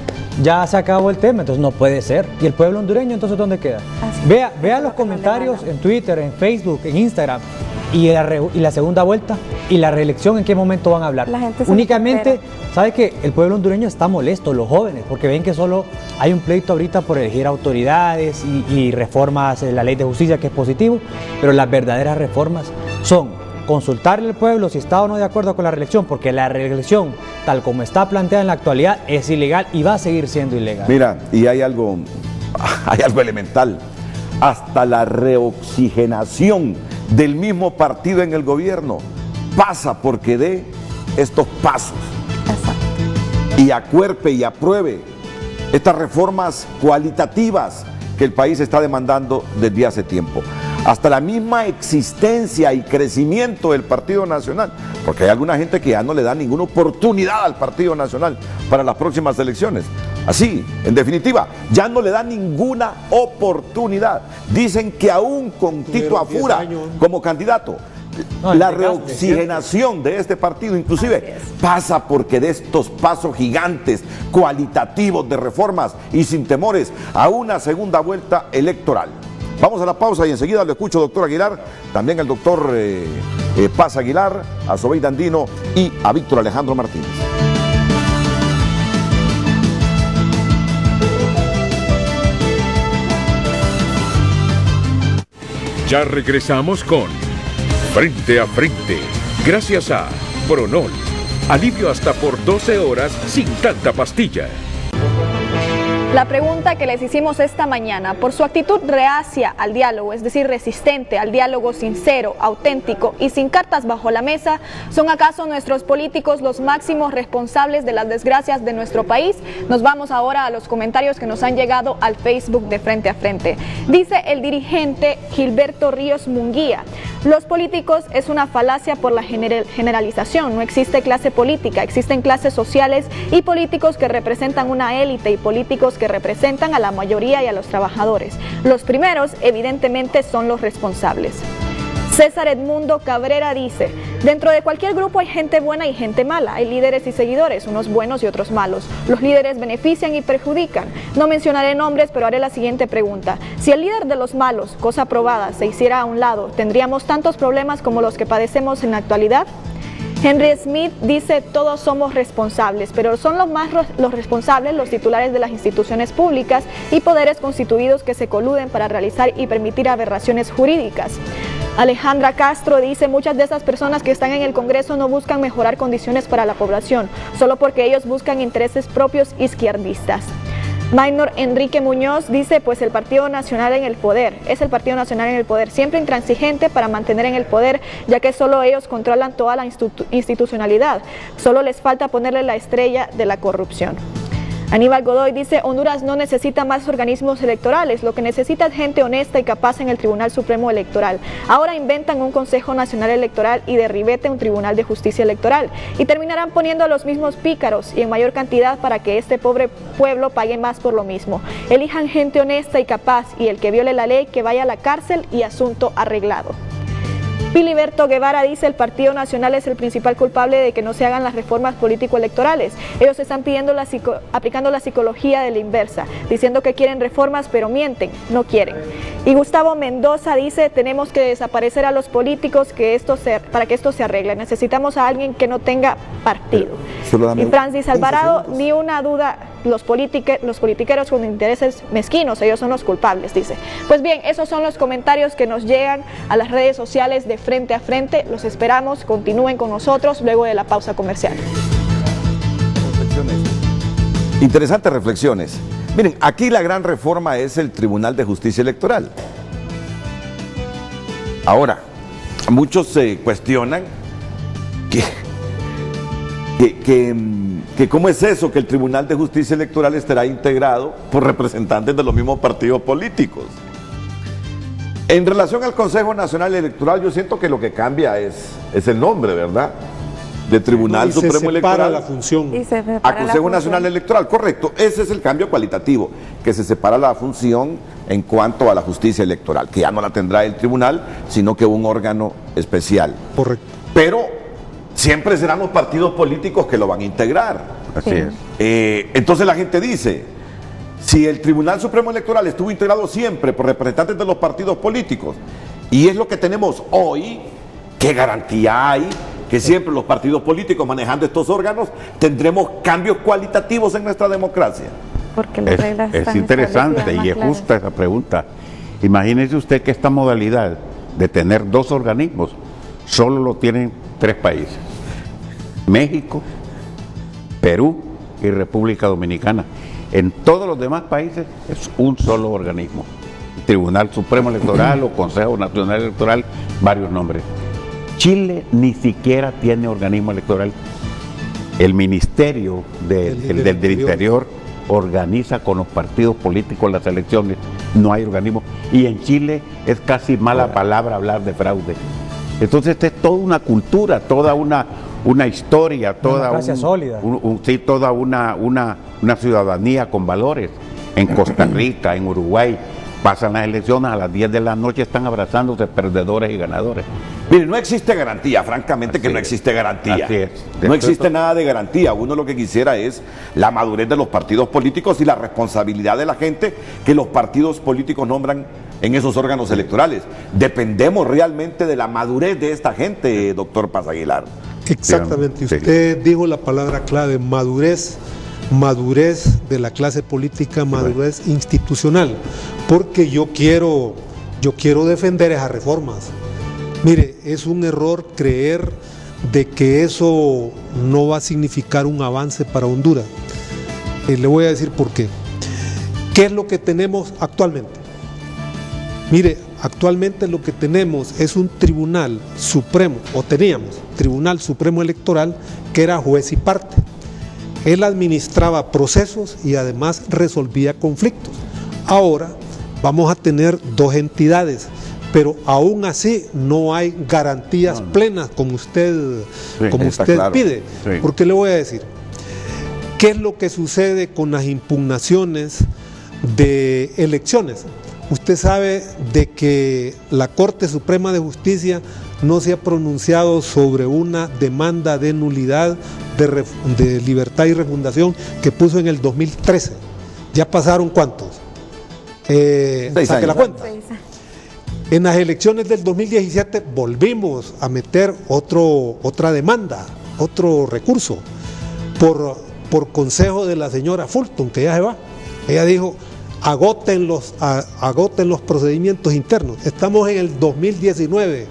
ya se acabó el tema, entonces no puede ser. ¿Y el pueblo hondureño entonces dónde queda? Vea los comentarios en Twitter, en Facebook, en Instagram, ¿Y la segunda vuelta? ¿Y la reelección en qué momento van a hablar? La gente se Únicamente, ¿sabe que el pueblo hondureño está molesto, los jóvenes, porque ven que solo hay un pleito ahorita por elegir autoridades y reformas en la ley de justicia, que es positivo, pero las verdaderas reformas son consultarle al pueblo si está o no de acuerdo con la reelección, porque la reelección, tal como está planteada en la actualidad, es ilegal y va a seguir siendo ilegal. Mira, y hay algo elemental. Hasta la reoxigenación del mismo partido en el gobierno pasa porque dé estos pasos y acuerpe y apruebe estas reformas cualitativas que el país está demandando desde hace tiempo. Hasta la misma existencia y crecimiento del Partido Nacional, porque hay alguna gente que ya no le da ninguna oportunidad al Partido Nacional para las próximas elecciones. Así, en definitiva, ya no le da ninguna oportunidad. Dicen que aún con Tito Afura como candidato, la reoxigenación de este partido inclusive pasa porque de estos pasos gigantes cualitativos de reformas y sin temores a una segunda vuelta electoral. Vamos a la pausa y enseguida lo escucho, doctor Aguilar, también el doctor Paz Aguilar, a Sobeida Andino y a Víctor Alejandro Martínez. Ya regresamos con Frente a Frente, gracias a Pronol, alivio hasta por 12 horas sin tanta pastilla. La pregunta que les hicimos esta mañana, por su actitud reacia al diálogo, es decir, resistente al diálogo sincero, auténtico y sin cartas bajo la mesa, ¿son acaso nuestros políticos los máximos responsables de las desgracias de nuestro país? Nos vamos ahora a los comentarios que nos han llegado al Facebook de Frente a Frente. Dice el dirigente Gilberto Ríos Munguía: los políticos es una falacia por la generalización, no existe clase política, existen clases sociales y políticos que representan una élite y políticos que representan a la mayoría y a los trabajadores. Los primeros, evidentemente, son los responsables. César Edmundo Cabrera dice: dentro de cualquier grupo hay gente buena y gente mala, hay líderes y seguidores, unos buenos y otros malos. Los líderes benefician y perjudican. No mencionaré nombres, pero haré la siguiente pregunta: si el líder de los malos, cosa probada, se hiciera a un lado, ¿tendríamos tantos problemas como los que padecemos en la actualidad? Henry Smith dice: todos somos responsables, pero son los responsables los titulares de las instituciones públicas y poderes constituidos que se coluden para realizar y permitir aberraciones jurídicas. Alejandra Castro dice: muchas de esas personas que están en el Congreso no buscan mejorar condiciones para la población, solo porque ellos buscan intereses propios izquierdistas. Maynor Enrique Muñoz dice: pues el Partido Nacional en el poder, es el Partido Nacional en el poder, siempre intransigente para mantener en el poder, ya que solo ellos controlan toda la institucionalidad, solo les falta ponerle la estrella de la corrupción. Aníbal Godoy dice: Honduras no necesita más organismos electorales, lo que necesita es gente honesta y capaz en el Tribunal Supremo Electoral. Ahora inventan un Consejo Nacional Electoral y de ribete un Tribunal de Justicia Electoral y terminarán poniendo a los mismos pícaros y en mayor cantidad para que este pobre pueblo pague más por lo mismo. Elijan gente honesta y capaz y el que viole la ley que vaya a la cárcel y asunto arreglado. Filiberto Guevara dice: el Partido Nacional es el principal culpable de que no se hagan las reformas político-electorales. Ellos están aplicando la psicología de la inversa, diciendo que quieren reformas pero mienten, no quieren. Y Gustavo Mendoza dice: tenemos que desaparecer a los políticos para que esto se arregle. Necesitamos a alguien que no tenga partido. Y Francis Alvarado: ni una duda, los politiqueros con intereses mezquinos, ellos son los culpables, dice. Pues bien, esos son los comentarios que nos llegan a las redes sociales de Frente a Frente. Los esperamos, continúen con nosotros luego de la pausa comercial. Interesantes reflexiones. Miren, aquí la gran reforma es el Tribunal de Justicia Electoral. Ahora, muchos se cuestionan que cómo es eso que el Tribunal de Justicia Electoral estará integrado por representantes de los mismos partidos políticos. En relación al Consejo Nacional Electoral, yo siento que lo que cambia es el nombre, ¿verdad? De Tribunal Supremo Electoral la función. a Consejo Nacional Electoral, correcto. Ese es el cambio cualitativo, que se separa la función en cuanto a la justicia electoral, que ya no la tendrá el tribunal, sino que un órgano especial. Correcto. Pero siempre serán los partidos políticos que lo van a integrar. Así es. Entonces la gente dice: si el Tribunal Supremo Electoral estuvo integrado siempre por representantes de los partidos políticos, y es lo que tenemos hoy, ¿Qué garantía hay que siempre los partidos políticos manejando estos órganos tendremos cambios cualitativos en nuestra democracia? Porque las reglas Es están interesante establecidas y es más justa claras. esa pregunta. Imagínese usted que esta modalidad de tener dos organismos solo lo tienen 3 países: México, Perú y República Dominicana. En todos los demás países es un solo organismo: Tribunal Supremo Electoral o Consejo Nacional Electoral, varios nombres. Chile ni siquiera tiene organismo electoral. El Ministerio del Interior organiza con los partidos políticos las elecciones, no hay organismo. Y en Chile es casi mala palabra hablar de fraude. Entonces esta es toda una cultura, toda una historia, toda sólida. Sí, toda una ciudadanía con valores. En Costa Rica, en Uruguay, pasan las elecciones, a las 10 de la noche están abrazándose perdedores y ganadores. Mire, no existe garantía, francamente que Así no es. existe garantía. Así es. No existe nada de garantía. Uno lo que quisiera es la madurez de los partidos políticos y la responsabilidad de la gente que los partidos políticos nombran en esos órganos electorales. Dependemos realmente de la madurez de esta gente, doctor Paz Aguilar. Exactamente, Sí. usted dijo la palabra clave, madurez de la clase política, madurez institucional, porque yo quiero defender esas reformas. Mire, es un error creer de que eso no va a significar un avance para Honduras. Le voy a decir por qué. ¿Qué es lo que tenemos actualmente? Mire, actualmente lo que tenemos es un Tribunal Supremo, o teníamos Tribunal Supremo Electoral, que era juez y parte. Él administraba procesos y además resolvía conflictos. Ahora vamos a tener 2 entidades, pero aún así no hay garantías plenas como usted claro. pide. Sí. Porque le voy a decir, ¿qué es lo que sucede con las impugnaciones de elecciones? Usted sabe de que la Corte Suprema de Justicia no se ha pronunciado sobre una demanda de nulidad de libertad y refundación que puso en el 2013. ¿Ya pasaron cuántos? 6 saque años. la cuenta. En las elecciones del 2017 volvimos a meter otra demanda, otro recurso, por consejo de la señora Fulton, que ya se va. Ella dijo, agoten los procedimientos internos. Estamos en el 2019.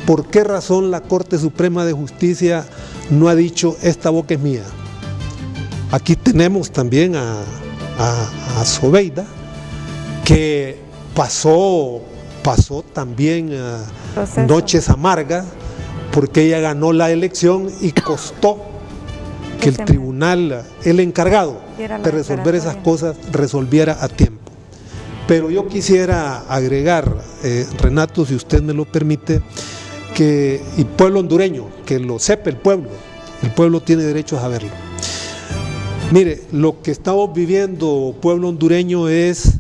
¿Por qué razón la Corte Suprema de Justicia no ha dicho esta boca es mía? Aquí tenemos también a Zobeida, que pasó también noches amargas porque ella ganó la elección y costó que el tribunal, el encargado de resolver esas cosas, resolviera a tiempo. Pero yo quisiera agregar, Renato, si usted me lo permite, y pueblo hondureño, que lo sepa el pueblo tiene derecho a saberlo. Mire, lo que estamos viviendo, pueblo hondureño, es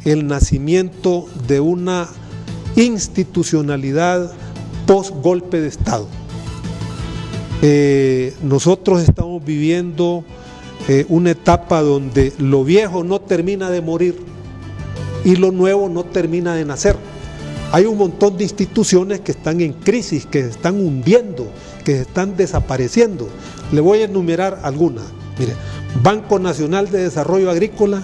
el nacimiento de una institucionalidad post golpe de Estado. Nosotros estamos viviendo una etapa donde lo viejo no termina de morir y lo nuevo no termina de nacer. Hay un montón de instituciones que están en crisis, que se están hundiendo, que se están desapareciendo. Le voy a enumerar algunas. Mire, Banco Nacional de Desarrollo Agrícola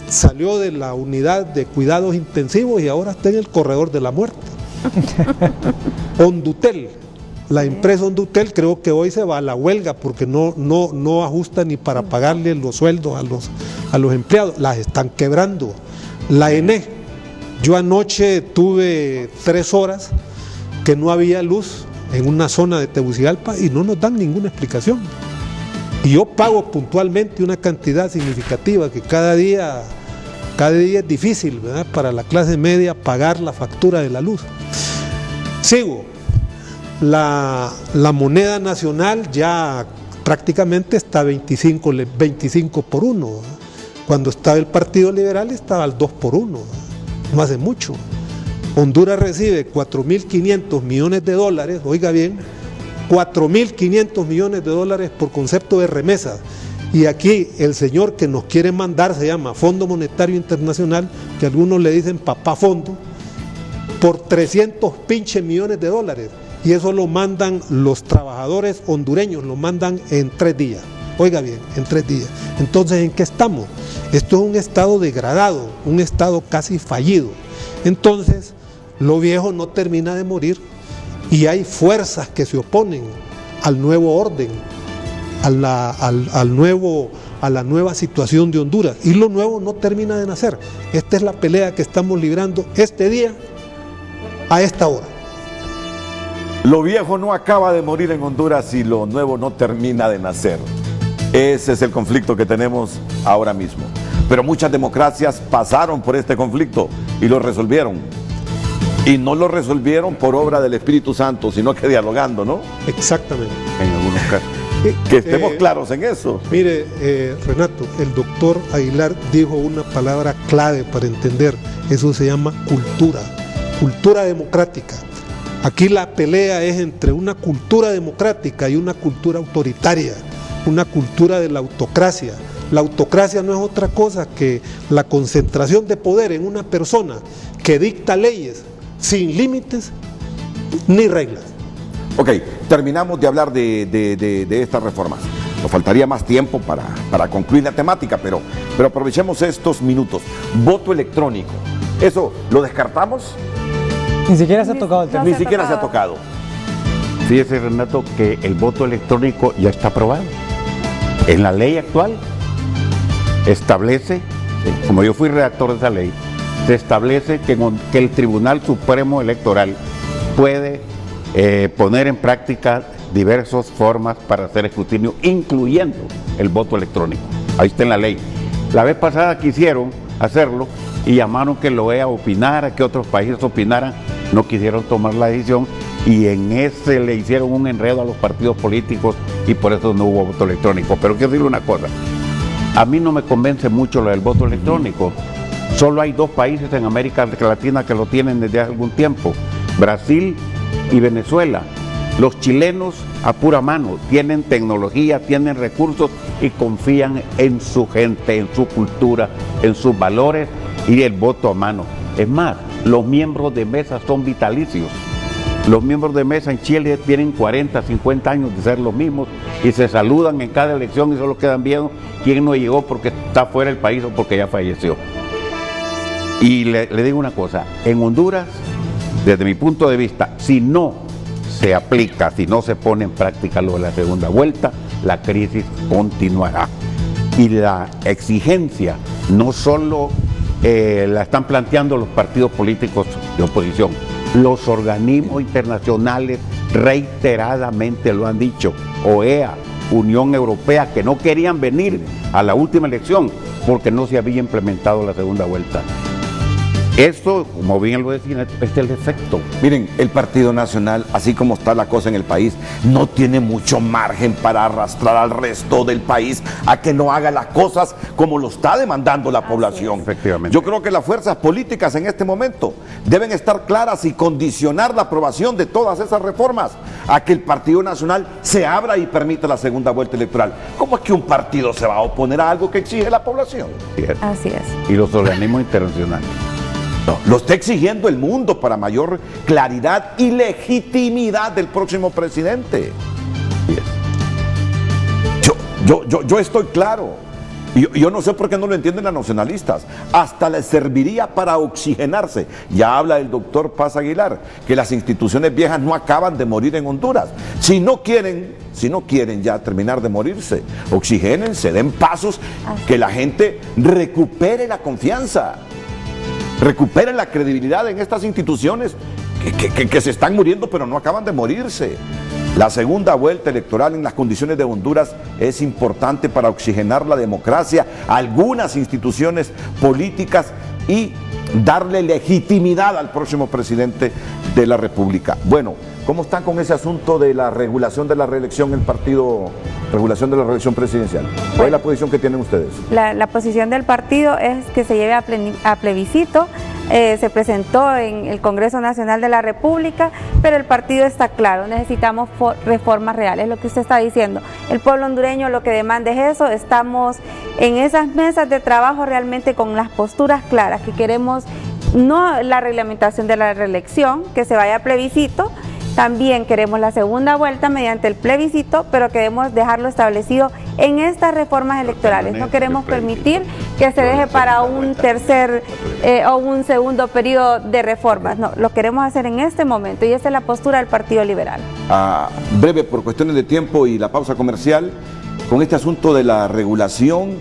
salió de la unidad de cuidados intensivos y ahora está en el corredor de la muerte. Hondutel, la empresa Hondutel, creo que hoy se va a la huelga porque no ajusta ni para pagarle los sueldos a los empleados, las están quebrando. La ENE, yo anoche tuve 3 horas que no había luz en una zona de Tegucigalpa y no nos dan ninguna explicación. Y yo pago puntualmente una cantidad significativa que cada día es difícil, ¿verdad?, para la clase media pagar la factura de la luz. Sigo. La moneda nacional ya prácticamente está 25 por 1. ¿verdad? Cuando estaba el Partido Liberal estaba al 2 por 1. ¿verdad? No hace mucho. Honduras recibe 4.500 millones de dólares, oiga bien, 4.500 millones de dólares por concepto de remesas. Y aquí el señor que nos quiere mandar se llama Fondo Monetario Internacional, que algunos le dicen papá fondo, por 300 pinches millones de dólares. y eso lo mandan los trabajadores hondureños, lo mandan en 3 días. Oiga bien, en 3 días. Entonces, ¿en qué estamos? Esto es un estado degradado, un estado casi fallido. Entonces, lo viejo no termina de morir y hay fuerzas que se oponen al nuevo orden, a la nueva situación de Honduras, y lo nuevo no termina de nacer. Esta es la pelea que estamos librando este día, a esta hora. Lo viejo no acaba de morir en Honduras y lo nuevo no termina de nacer. Ese es el conflicto que tenemos ahora mismo. Pero muchas democracias pasaron por este conflicto y lo resolvieron. Y no lo resolvieron por obra del Espíritu Santo, sino que dialogando, ¿no? Exactamente. En algunos casos. Que estemos claros en eso. Mire, Renato, el doctor Aguilar dijo una palabra clave para entender. Eso se llama cultura democrática. Aquí la pelea es entre una cultura democrática y una cultura autoritaria, una cultura de la autocracia. La autocracia no es otra cosa que la concentración de poder en una persona que dicta leyes sin límites ni reglas. Ok, terminamos de hablar de estas reformas. Nos faltaría más tiempo para concluir la temática, pero aprovechemos estos minutos. Voto electrónico, ¿eso lo descartamos? Ni siquiera se ha tocado el tema. Ni siquiera se ha tocado. Fíjese, Renato, que el voto electrónico ya está aprobado. En la ley actual establece, como yo fui redactor de esa ley, se establece que el Tribunal Supremo Electoral puede poner en práctica diversas formas para hacer escrutinio, incluyendo el voto electrónico. Ahí está en la ley. La vez pasada quisieron hacerlo y llamaron que la OEA opinara, que otros países opinaran, no quisieron tomar la decisión y en ese le hicieron un enredo a los partidos políticos y por eso no hubo voto electrónico. Pero quiero decirle una cosa, a mí no me convence mucho lo del voto electrónico. Solo hay 2 países en América Latina que lo tienen desde hace algún tiempo, Brasil y Venezuela. Los chilenos a pura mano tienen tecnología, tienen recursos y confían en su gente, en su cultura, en sus valores y el voto a mano. Es más, los miembros de mesa son vitalicios. Los miembros de mesa en Chile tienen 40, 50 años de ser los mismos y se saludan en cada elección y solo quedan viendo quién no llegó porque está fuera del país o porque ya falleció. Y le digo una cosa, en Honduras, desde mi punto de vista, si no se aplica, si no se pone en práctica lo de la segunda vuelta, la crisis continuará. Y la exigencia no solo la están planteando los partidos políticos de oposición, los organismos internacionales reiteradamente lo han dicho, OEA, Unión Europea, que no querían venir a la última elección porque no se había implementado la segunda vuelta. Esto, como bien lo decían, es el efecto. Miren, el Partido Nacional, así como está la cosa en el país, no tiene mucho margen para arrastrar al resto del país a que no haga las cosas como lo está demandando la población. Efectivamente. Yo creo que las fuerzas políticas en este momento deben estar claras y condicionar la aprobación de todas esas reformas a que el Partido Nacional se abra y permita la segunda vuelta electoral. ¿Cómo es que un partido se va a oponer a algo que exige la población? Así es. Y los organismos internacionales. No, lo está exigiendo el mundo para mayor claridad y legitimidad del próximo presidente. Yo estoy claro. Yo no sé por qué no lo entienden los nacionalistas. Hasta les serviría para oxigenarse. Ya habla el doctor Paz Aguilar, que las instituciones viejas no acaban de morir en Honduras. Si no quieren ya terminar de morirse, oxigénense, den pasos que la gente recupere la confianza. Recuperen la credibilidad en estas instituciones que se están muriendo pero no acaban de morirse. La segunda vuelta electoral en las condiciones de Honduras es importante para oxigenar la democracia, algunas instituciones políticas y darle legitimidad al próximo presidente de la República. Bueno, ¿cómo están con ese asunto de la regulación de la reelección en el partido, regulación de la reelección presidencial? ¿Cuál es la posición que tienen ustedes? La posición del partido es que se lleve a plebiscito. Se presentó en el Congreso Nacional de la República, pero el partido está claro, necesitamos reformas reales, lo que usted está diciendo. El pueblo hondureño lo que demanda es eso, estamos en esas mesas de trabajo realmente con las posturas claras, que queremos no la reglamentación de la reelección, que se vaya a plebiscito También queremos la segunda vuelta mediante el plebiscito, pero queremos dejarlo establecido en estas reformas electorales. No queremos permitir que se deje para un tercer o un segundo periodo de reformas. No, lo queremos hacer en este momento y esa es la postura del Partido Liberal. Breve, por cuestiones de tiempo y la pausa comercial, con este asunto de la regulación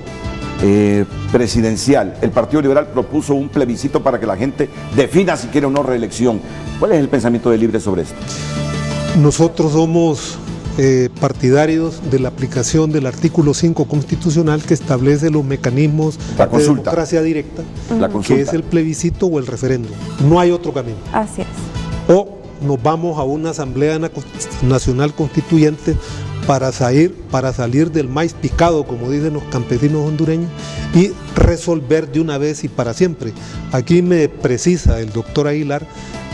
presidencial, el Partido Liberal propuso un plebiscito para que la gente defina si quiere o no reelección. ¿Cuál es el pensamiento de Libre sobre esto? Nosotros somos partidarios de la aplicación del artículo 5 constitucional que establece los mecanismos de democracia directa, que es el plebiscito o el referéndum. No hay otro camino. Así es. O nos vamos a una asamblea nacional constituyente para salir del maíz picado, como dicen los campesinos hondureños, y resolver de una vez y para siempre. Aquí me precisa el doctor Aguilar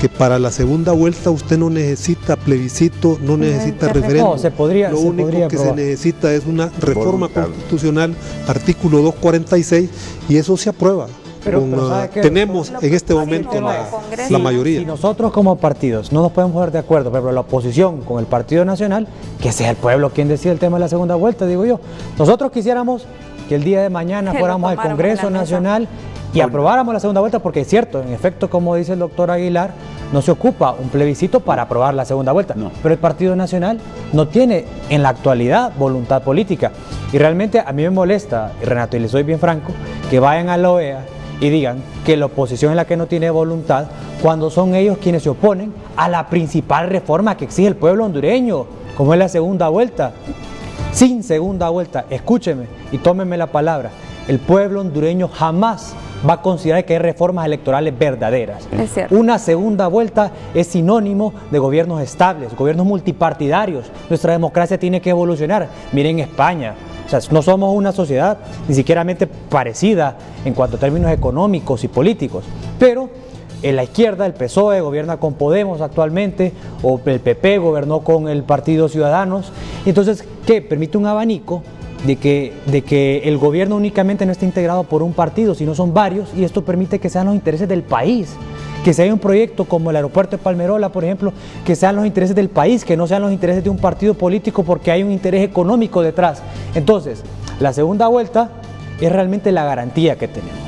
que para la segunda vuelta usted no necesita plebiscito, no necesita referéndum. No, Lo único que se necesita es una reforma constitucional, artículo 246, y eso se aprueba. Pero tenemos en este momento la mayoría. Si nosotros como partidos no nos podemos poner de acuerdo, pero la oposición con el Partido Nacional, que sea el pueblo quien decida el tema de la segunda vuelta, digo yo. Nosotros quisiéramos que el día de mañana fuéramos al Congreso Nacional y aprobáramos la segunda vuelta, porque es cierto, en efecto, como dice el doctor Aguilar, no se ocupa un plebiscito para aprobar la segunda vuelta, pero el Partido Nacional no tiene en la actualidad voluntad política. Y realmente a mí me molesta, Renato, y le soy bien franco, que vayan a la OEA y digan que la oposición es la que no tiene voluntad, cuando son ellos quienes se oponen a la principal reforma que exige el pueblo hondureño, como es la segunda vuelta. Sin segunda vuelta, escúcheme y tómenme la palabra, el pueblo hondureño jamás va a considerar que hay reformas electorales verdaderas. Es cierto. Una segunda vuelta es sinónimo de gobiernos estables, gobiernos multipartidarios. Nuestra democracia tiene que evolucionar. Miren España. O sea, no somos una sociedad ni siquiera parecida en cuanto a términos económicos y políticos, pero en la izquierda, el PSOE gobierna con Podemos actualmente, o el PP gobernó con el Partido Ciudadanos. Entonces, ¿qué? Permite un abanico de que el gobierno únicamente no esté integrado por un partido, sino son varios, y esto permite que sean los intereses del país. Que si hay un proyecto como el aeropuerto de Palmerola, por ejemplo, que sean los intereses del país, que no sean los intereses de un partido político porque hay un interés económico detrás. Entonces, la segunda vuelta es realmente la garantía que tenemos.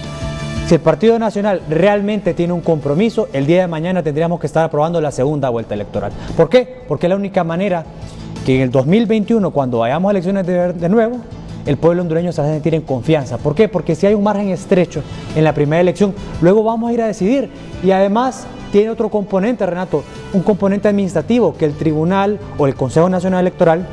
Si el Partido Nacional realmente tiene un compromiso, el día de mañana tendríamos que estar aprobando la segunda vuelta electoral. ¿Por qué? Porque es la única manera que en el 2021, cuando vayamos a elecciones de nuevo, el pueblo hondureño se va a sentir en confianza. ¿Por qué? Porque si hay un margen estrecho en la primera elección, luego vamos a ir a decidir. Y además tiene otro componente, Renato, un componente administrativo, que el Tribunal o el Consejo Nacional Electoral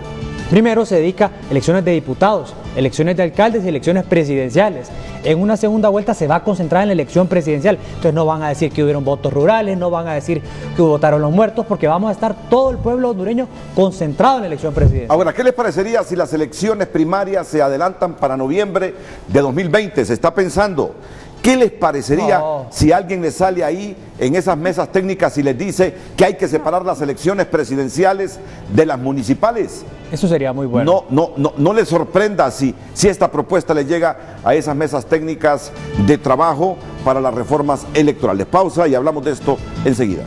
primero se dedica a elecciones de diputados, elecciones de alcaldes y elecciones presidenciales. En una segunda vuelta se va a concentrar en la elección presidencial. Entonces no van a decir que hubieron votos rurales, no van a decir que votaron los muertos, porque vamos a estar todo el pueblo hondureño concentrado en la elección presidencial. Ahora, ¿qué les parecería si las elecciones primarias se adelantan para noviembre de 2020? Se está pensando. ¿Qué les parecería si alguien les sale ahí en esas mesas técnicas y les dice que hay que separar las elecciones presidenciales de las municipales? Eso sería muy bueno. No les sorprenda si esta propuesta les llega a esas mesas técnicas de trabajo para las reformas electorales. Pausa y hablamos de esto enseguida.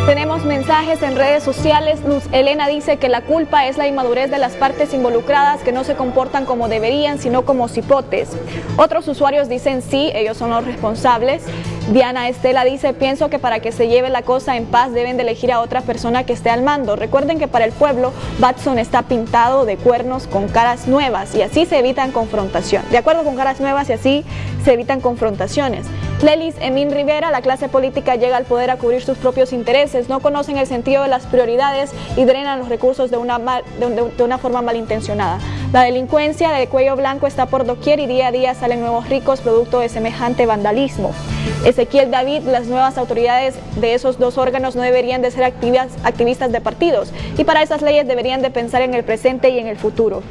Tenemos mensajes en redes sociales. Luz Elena dice que la culpa es la inmadurez de las partes involucradas, que no se comportan como deberían, sino como cipotes. Otros usuarios dicen sí, ellos son los responsables. Diana Estela dice, pienso que para que se lleve la cosa en paz deben de elegir a otra persona que esté al mando. Recuerden que para el pueblo, Batson está pintado de cuernos con caras nuevas y así se evitan confrontación. De acuerdo, con caras nuevas y así se evitan confrontaciones. Lelis Emín Rivera, la clase política llega al poder a cubrir sus propios intereses, no conocen el sentido de las prioridades y drenan los recursos de una forma malintencionada. La delincuencia de cuello blanco está por doquier y día a día salen nuevos ricos producto de semejante vandalismo. Ezequiel David, las nuevas autoridades de esos dos órganos no deberían de ser activistas de partidos y para esas leyes deberían de pensar en el presente y en el futuro.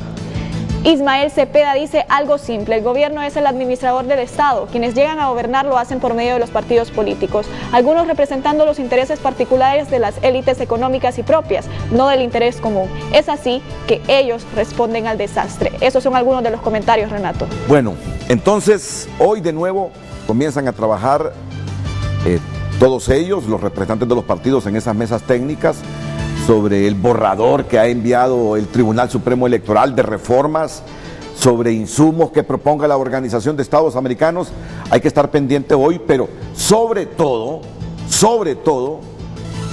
Ismael Cepeda dice algo simple: el gobierno es el administrador del Estado. Quienes llegan a gobernar lo hacen por medio de los partidos políticos, algunos representando los intereses particulares de las élites económicas y propias, no del interés común. Es así que ellos responden al desastre. Esos son algunos de los comentarios, Renato. Bueno, entonces hoy de nuevo comienzan a trabajar todos ellos, los representantes de los partidos, en esas mesas técnicas sobre el borrador que ha enviado el Tribunal Supremo Electoral de reformas sobre insumos que proponga la Organización de Estados Americanos. Hay que estar pendiente hoy, pero sobre todo,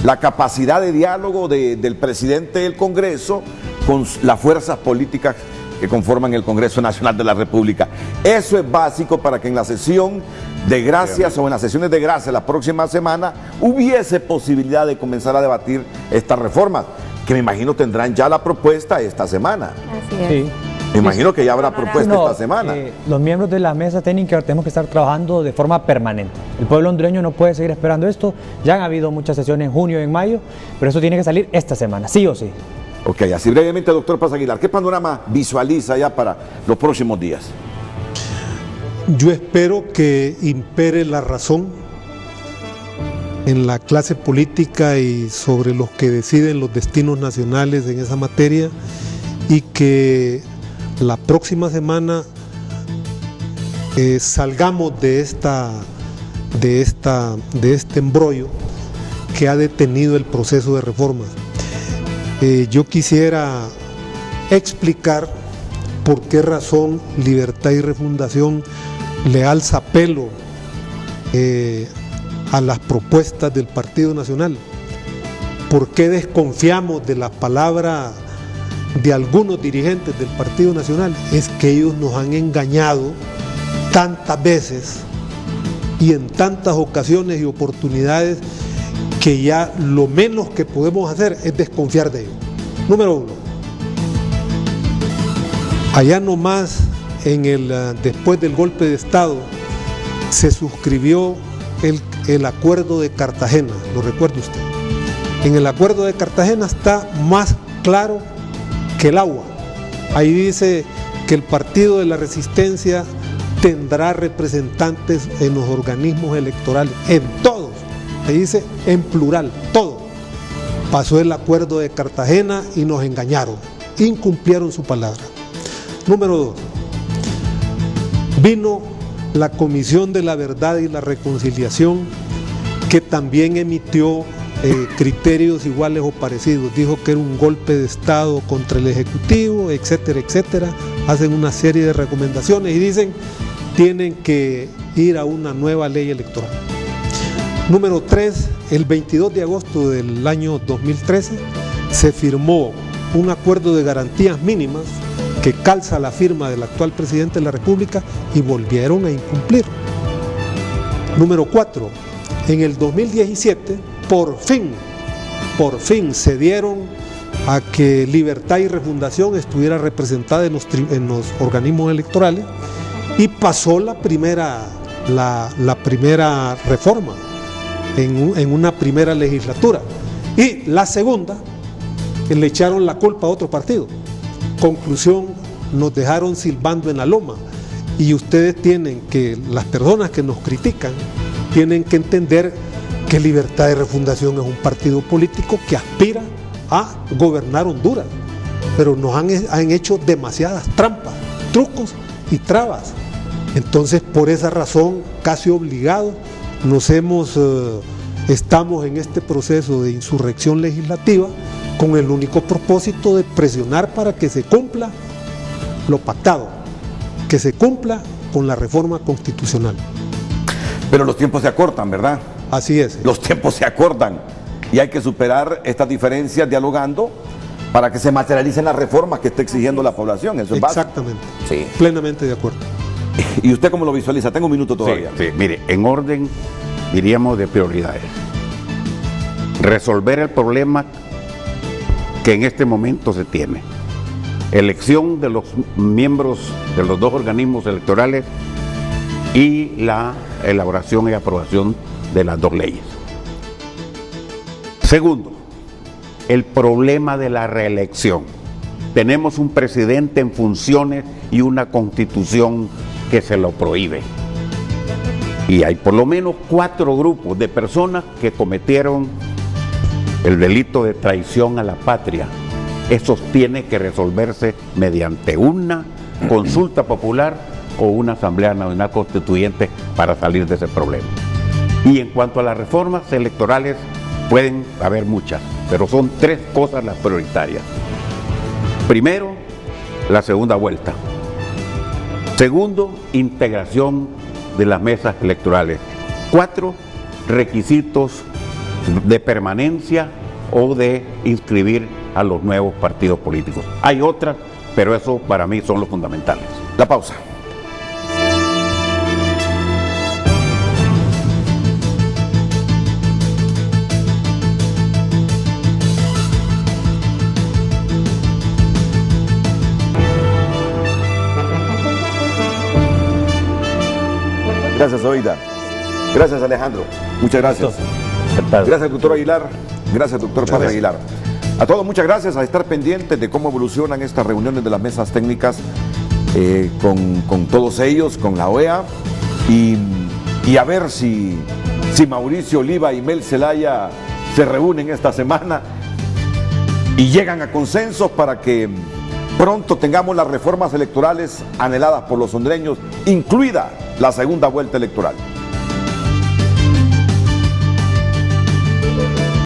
la capacidad de diálogo del presidente del Congreso con las fuerzas políticas que conforman el Congreso Nacional de la República. Eso es básico para que en la sesión de gracias o en las sesiones de gracias la próxima semana hubiese posibilidad de comenzar a debatir estas reformas, que me imagino tendrán ya la propuesta esta semana. Así es. Sí. Me imagino que ya habrá propuesta esta semana. Los miembros de la mesa técnica tenemos que estar trabajando de forma permanente. El pueblo hondureño no puede seguir esperando esto. Ya han habido muchas sesiones en junio y en mayo, pero eso tiene que salir esta semana, sí o sí. Ok, así brevemente, doctor Paz Aguilar, ¿qué panorama visualiza ya para los próximos días? Yo espero que impere la razón en la clase política y sobre los que deciden los destinos nacionales en esa materia, y que la próxima semana salgamos de este embrollo que ha detenido el proceso de reformas. Yo quisiera explicar por qué razón Libertad y Refundación le alza pelo a las propuestas del Partido Nacional. ¿Por qué desconfiamos de la palabra de algunos dirigentes del Partido Nacional? Es que ellos nos han engañado tantas veces y en tantas ocasiones y oportunidades que ya lo menos que podemos hacer es desconfiar de ellos. Número uno, allá nomás después del golpe de Estado se suscribió el acuerdo de Cartagena, lo recuerda usted. En el acuerdo de Cartagena está más claro que el agua. Ahí dice que el Partido de la Resistencia tendrá representantes en los organismos electorales, en todos. Ahí dice en plural, todo. Pasó el acuerdo de Cartagena y nos engañaron, incumplieron su palabra. Número 2, vino la Comisión de la Verdad y la Reconciliación, que también emitió criterios iguales o parecidos. Dijo que era un golpe de Estado contra el Ejecutivo, etcétera, etcétera. Hacen una serie de recomendaciones y dicen tienen que ir a una nueva ley electoral. Número 3, el 22 de agosto del año 2013 se firmó un acuerdo de garantías mínimas que calza la firma del actual presidente de la República y volvieron a incumplir. Número 4, en el 2017 por fin se dieron a que Libertad y Refundación estuviera representada en los organismos electorales y pasó la primera reforma en una primera legislatura, y la segunda le echaron la culpa a otro partido. Conclusión, nos dejaron silbando en la loma, y las personas que nos critican tienen que entender que Libertad y Refundación es un partido político que aspira a gobernar Honduras, pero nos han hecho demasiadas trampas, trucos y trabas. Entonces, por esa razón, casi obligados, estamos en este proceso de insurrección legislativa con el único propósito de presionar para que se cumpla lo pactado, que se cumpla con la reforma constitucional. Pero los tiempos se acortan, ¿verdad? Así es. Los tiempos se acortan y hay que superar estas diferencias dialogando para que se materialicen las reformas que está exigiendo la población. Eso es básico. Exactamente. Sí. Plenamente de acuerdo. ¿Y usted cómo lo visualiza? Tengo un minuto todavía. Sí, mire, en orden, diríamos, de prioridades. Resolver el problema que en este momento se tiene. Elección de los miembros de los dos organismos electorales y la elaboración y aprobación de las dos leyes. Segundo, el problema de la reelección. tenemos un presidente en funciones y una constitución que se lo prohíbe. Y hay por lo menos 4 grupos de personas que cometieron el delito de traición a la patria. Eso tiene que resolverse mediante una consulta popular o una asamblea nacional constituyente para salir de ese problema. Y en cuanto a las reformas electorales, pueden haber muchas, pero son 3 cosas las prioritarias. Primero, la segunda vuelta. Segundo, integración de las mesas electorales. 4, requisitos de permanencia o de inscribir a los nuevos partidos políticos. Hay otras, pero eso para mí son los fundamentales. La pausa. Gracias, Oida. Gracias, Alejandro. Muchas gracias. Gracias, doctor Aguilar. Gracias, doctor Padre Aguilar. A todos, muchas gracias, a estar pendientes de cómo evolucionan estas reuniones de las mesas técnicas con todos ellos, con la OEA, y a ver si Mauricio Oliva y Mel Zelaya se reúnen esta semana y llegan a consensos para que pronto tengamos las reformas electorales anheladas por los hondureños, incluida la segunda vuelta electoral.